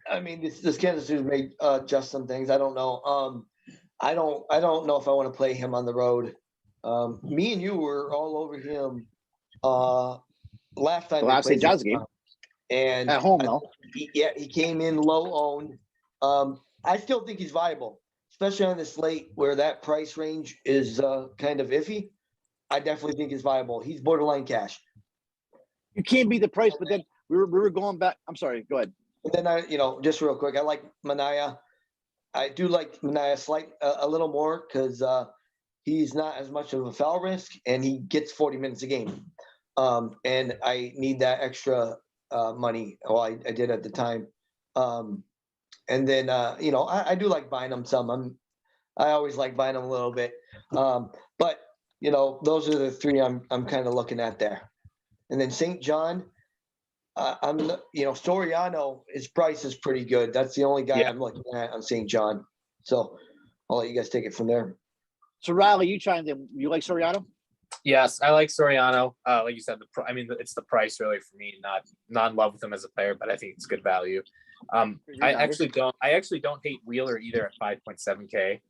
I mean, this Kansas news may adjust some things. I don't know. I don't know if I want to play him on the road. Me and you were all over him last time. The last St. John's game. And at home, though. He came in low owned. I still think he's viable, especially on this slate where that price range is kind of iffy. I definitely think he's viable. He's borderline cash. You can't beat the price, but then we were going back. I'm sorry. Go ahead. But then just real quick, I like Mania. I do like Mania a little more because he's not as much of a foul risk and he gets 40 minutes a game. And I need that extra money. Well, I did at the time. And then, I do like buying them some. I always like buying them a little bit. But, those are the 3 I'm kind of looking at there. And then St. John, Soriano, his price is pretty good. That's the only guy I'm looking at on St. John. So I'll let you guys take it from there. So Riley, you chimed in. You like Soriano? Yes, I like Soriano. Like you said, it's the price really for me. Not in love with him as a player, but I think it's good value. I actually don't hate Wheeler either at 5.7K.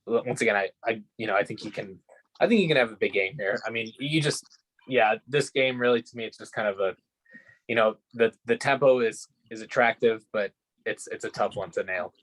Once again, I think he can have a big game here. I mean, this game really, to me, it's just kind of a, the tempo is attractive, but it's a tough one to nail.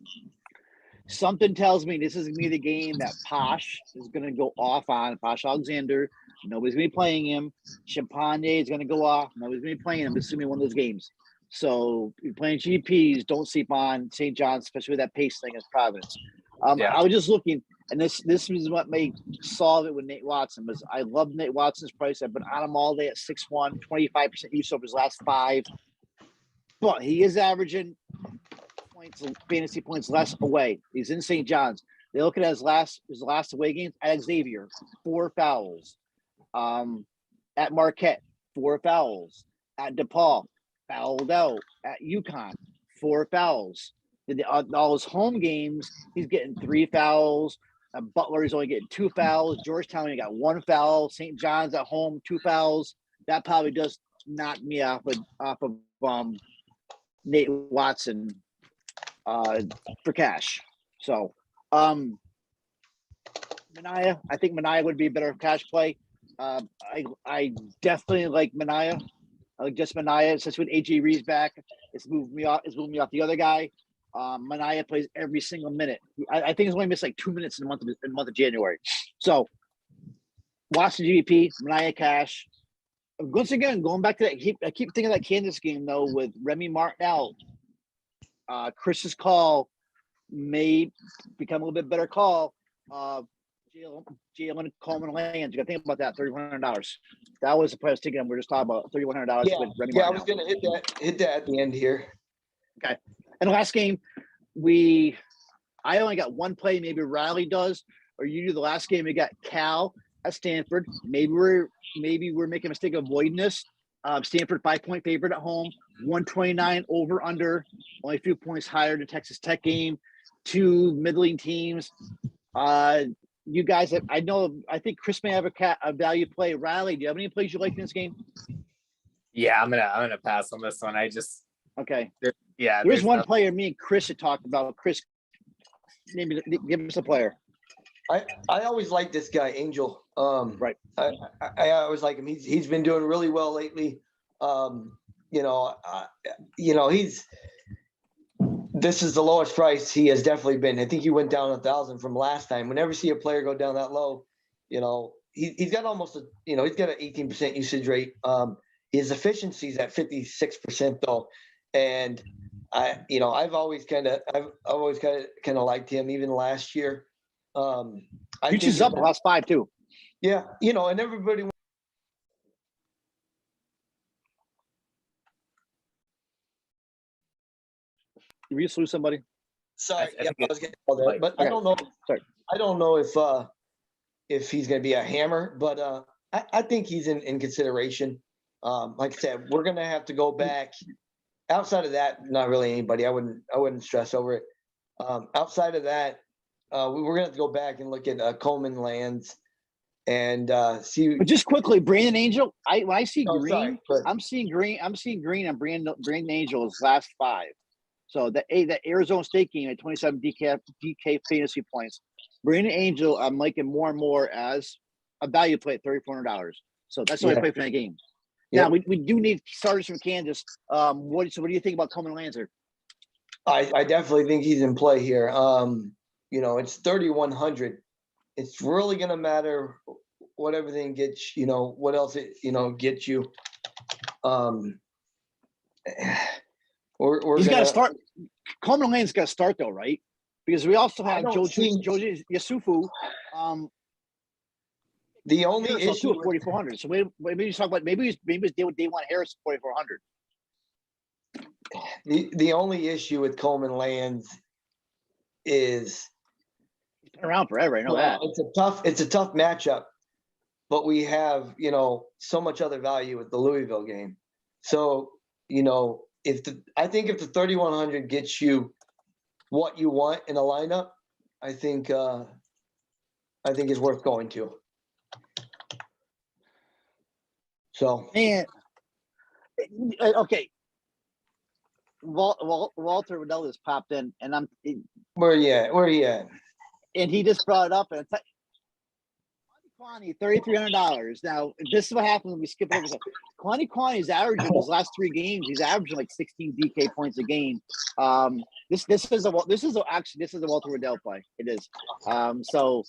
Something tells me this is going to be the game that Posh is going to go off on. Posh Alexander. Nobody's going to be playing him. Champagne is going to go off. Nobody's going to be playing him. This is going to be one of those games. So if you're playing GPs, don't sleep on St. John's, especially with that pace thing as Providence. I was just looking, and this is what may solve it with Nate Watson. Was I love Nate Watson's price. I've been on him all day at 6-1, 25% use over his last 5. But he is averaging fantasy points less away. He's in St. John's. They look at his last away games at Xavier, 4 fouls. At Marquette, 4 fouls. At DePaul, fouled out. At UConn, 4 fouls. All his home games, he's getting 3 fouls. Butler, he's only getting 2 fouls. Georgetown, he got 1 foul. St. John's at home, 2 fouls. That probably does knock me off of Nate Watson for cash. So Mania, I think Mania would be a better cash play. I definitely like Mania. I like just Mania. Since with AJ Reed's back, it's moved me off the other guy. Mania plays every single minute. I think he's only missed like 2 minutes in the month of January. So Watson GVP, Mania cash. Once again, going back to that, I keep thinking of that Kansas game though with Remy Martin out. Chris's call may become a little bit better call. Jalen Coleman Lands. You got to think about that. $3,100. That was the price ticket. We're just talking about $3,100 with Remy Martin. I was going to hit that at the end here. Okay. And the last game, I only got one play. Maybe Riley does, or you do the last game. We got Cal at Stanford. Maybe we're making a mistake of avoiding this. Stanford 5-point favorite at home, 129 over under, only a few points higher than Texas Tech game. 2 middling teams. You guys, I think Chris may have a value play. Riley, do you have any plays you like in this game? Yeah, I'm gonna pass on this one. Okay. There's one player me and Chris had talked about. Chris, maybe give us a player. I always like this guy, Angel. Right. I always like him. He's been doing really well lately. This is the lowest price he has definitely been. I think he went down 1,000 from last time. Whenever you see a player go down that low, he's got almost he's got an 18% usage rate. His efficiency's at 56% though, and I've always kind of liked him even last year. He's up the last 5 too. Yeah, and everybody. Did we just lose somebody? Sorry, I was getting called out, but okay. I don't know. Sorry. I don't know if he's going to be a hammer, but I think he's in consideration. Like I said, we're going to have to go back. Outside of that, not really anybody. I wouldn't stress over it. Outside of that, we're going to have to go back and look at Coleman Lands and see. But just quickly, Brandon Angel. When I see green, I'm seeing green. I'm seeing green on Brandon Angel's last 5. So the Arizona State game at 27 DK fantasy points. Brandon Angel, I'm liking more and more as a value play at $3,400. So that's the only play for that game. Now we do need starters from Kansas. What do you think about Coleman Lancer? I definitely think he's in play here. It's 3,100. It's really going to matter what everything gets. What else it gets you. He's got to start. Coleman Lane's got to start though, right? Because we also have Joji Yusufu. The only issue at 4,400. So maybe you talk about maybe they want Harris at 4,400. The only issue with Coleman Lands is he's been around forever. I know that. It's a tough matchup, but we have so much other value with the Louisville game. So I think if the 3,100 gets you what you want in a lineup, I think it's worth going to. So Man, okay. Walter Waddell just popped in, and where you at? Where you at? and he just brought it up, and it's Kwani, $3,300. Now, this is what happens when we skip over. Kwani is averaging his last 3 games. He's averaging like 16 DK points a game. This is a Walter Waddell play. It is. So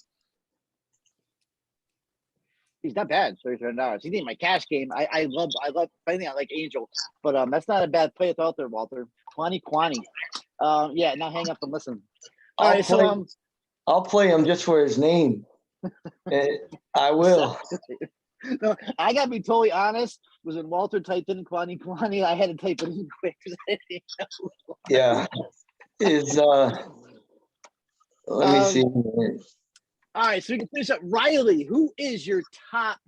he's not bad. $3,300. He needed my cash game. I love. I like Angel, but that's not a bad play. It's out there, Walter. Kwani. Yeah. Now hang up and listen. All right. So I'll play him just for his name. I will. No, I gotta be totally honest. Was when Walter typed in Kwani, I had to type it in quick. Yeah. Let me see. All right, so we can finish up. Riley, who is your top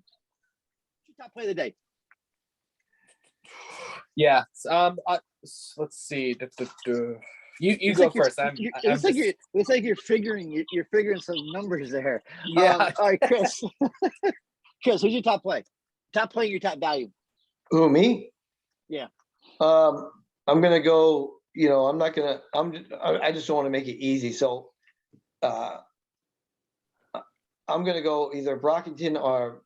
play of the day? Yeah. Let's see. You go first. It's like you're figuring some numbers there. Yeah. All right, Chris. Chris, who's your top play? Top play, your top value. Who, me? Yeah. I'm gonna go. I just don't want to make it easy. So, I'm gonna go either Brockington or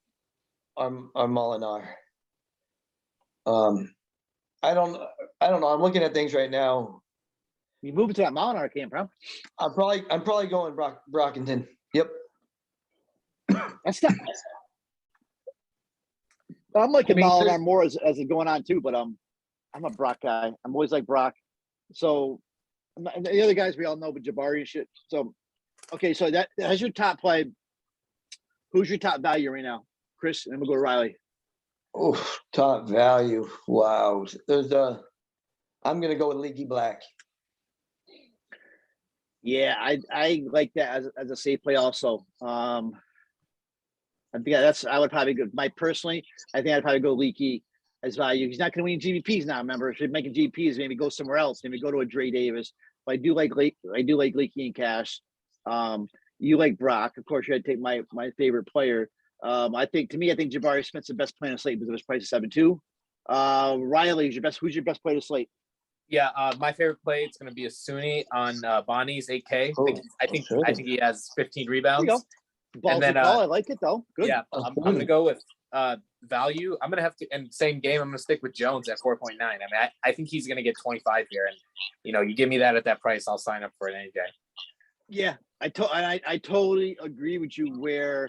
Molinar. I don't know. I'm looking at things right now. You move it to that Molinar camp, bro. I'm probably going Brockington. Yep. That's not. I'm liking Molinar more as it going on too, but I'm a Brock guy. I'm always like Brock. So and the other guys we all know, but Jabari and shit. So okay, so that's your top play. Who's your top value right now, Chris? And then we'll go to Riley. Oh, top value. Wow. I'm gonna go with Leaky Black. Yeah, I like that as a safe play also. I think I would probably go. I think I'd probably go Leaky as value. He's not going to win GBPs now. Remember, if you're making GBPs, maybe go somewhere else. Maybe go to a Dre Davis. But I do like Leaky in cash. You like Brock, of course. You had to take my favorite player. I think Jabari Smith's the best player on the slate because of his price of 7.2. Riley, who's your best player to slate? Yeah, my favorite play, it's going to be a Sunni on Bonnie's 8K. I think he has 15 rebounds. And then I like it though. Good. Yeah, I'm going to go with value. I'm going to have to, and same game, I'm going to stick with Jones at 4.9. I mean, I think he's going to get 25 here, and you give me that at that price, I'll sign up for it any day. Yeah, I totally agree with you. Where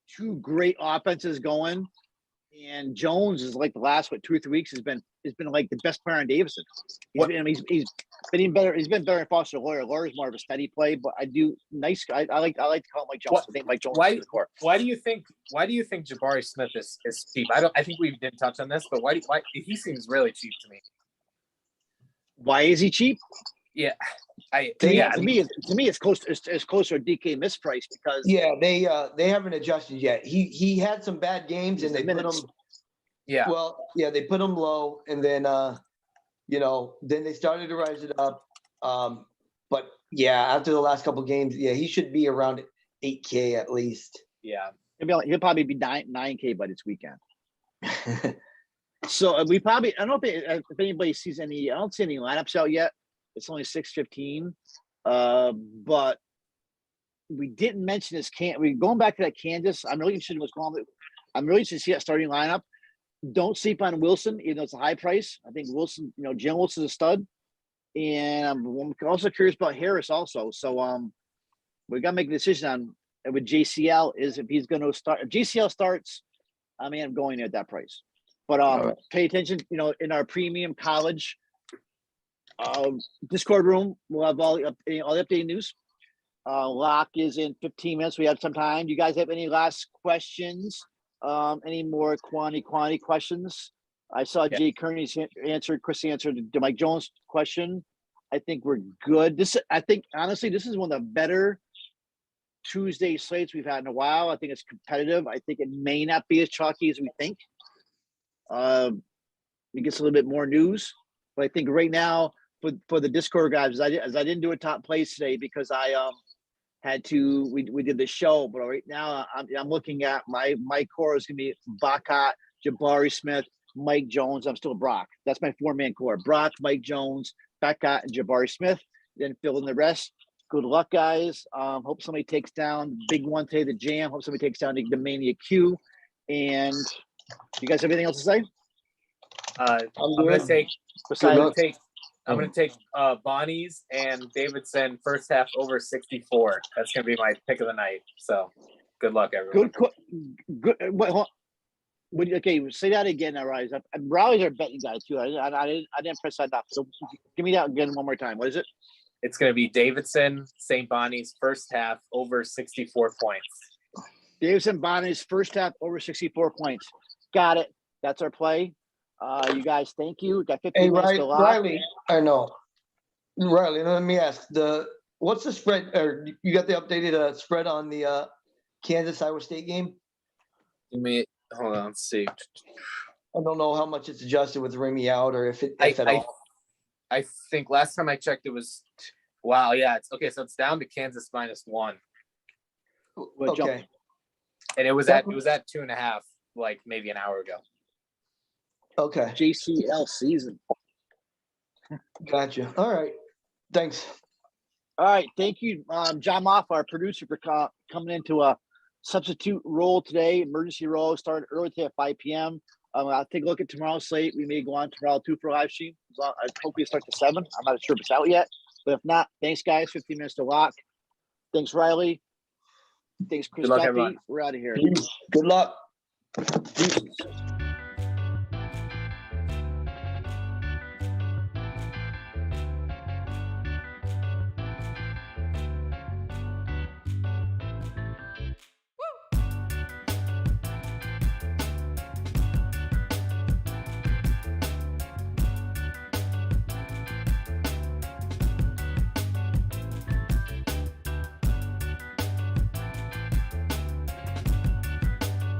two great offenses going. And Jones is like the last 2 or 3 weeks has been like the best player on Davidson. He's been better. He's been better than Foster Lawyer. Lawyer's more of a steady play, but I like to call him Mike Jones. I think Mike Jones. Why do you think Jabari Smith is cheap? I think we didn't touch on this, but why he seems really cheap to me. Why is he cheap? Yeah. To me, it's close to a DK misprice because they haven't adjusted yet. He had some bad games and they put him. Yeah. Well, yeah, they put him low and then then they started to rise it up. But yeah, after the last couple of games, yeah, he should be around 8K at least. Yeah. He'll probably be 9K by this weekend. So I don't know if anybody sees any. I don't see any lineups out yet. It's only 6:15, but we didn't mention this. We going back to that Kansas. I'm really interested in what's going on. I'm really interested to see that starting lineup. Don't sleep on Wilson, even though it's a high price. I think Wilson, Jalen Wilson's a stud, and I'm also curious about Harris also. So we got to make a decision on with JCL is if he's going to start. If JCL starts, I mean, I'm going at that price. But right. Pay attention, in our premium college Discord room, we'll have all the updated news. Lock is in 15 minutes. We have some time. Do you guys have any last questions? Any more quantity questions? I saw Jay Kearney's answered. Chris answered the Mike Jones question. I think we're good. I think honestly, this is one of the better Tuesday slates we've had in a while. I think it's competitive. I think it may not be as chalky as we think. It gets a little bit more news, but I think right now for the Discord guys, as I didn't do a top place today because I we did the show, but right now I'm looking at my core is gonna be Bakat, Jabari Smith, Mike Jones. I'm still Brock. That's my 4-man core. Brock, Mike Jones, Bakat, and Jabari Smith. Then fill in the rest. Good luck, guys. Hope somebody takes down big one today, the Jam. Hope somebody takes down the Mania Q. And you guys have anything else to say? I'm gonna take Bonnie's and Davidson first half over 64. That's gonna be my pick of the night. So good luck, everyone. Good. Wait, hold on. Okay, say that again, Riley. Riley's our betting guy too. I didn't press that up. So give me that again one more time. What is it? It's gonna be Davidson, St. Bonnie's first half over 64 points. Davidson Bonnie's first half over 64 points. Got it. That's our play. You guys, thank you. We got 15 minutes to lock. Riley, I know. Riley, let me ask what's the spread? Or you got the updated spread on the Kansas Iowa State game? Hold on, let's see. I don't know how much it's adjusted with Remy out, or if at all. I think last time I checked, it was wow. Yeah, it's okay. So it's down to Kansas -1. Okay. And it was at 2.5, like maybe an hour ago. Okay. JCL season. Gotcha. All right. Thanks. All right. Thank you, John Moff, our producer, for coming into a substitute role today, emergency role. Started early today at 5 p.m. I'll take a look at tomorrow's slate. We may go on tomorrow too for a live stream. I hope we start to 7. I'm not sure if it's out yet, but if not, thanks guys. 15 minutes to lock. Thanks, Riley. Thanks, Chris. Good luck, everyone. We're out of here. Good luck. Peace.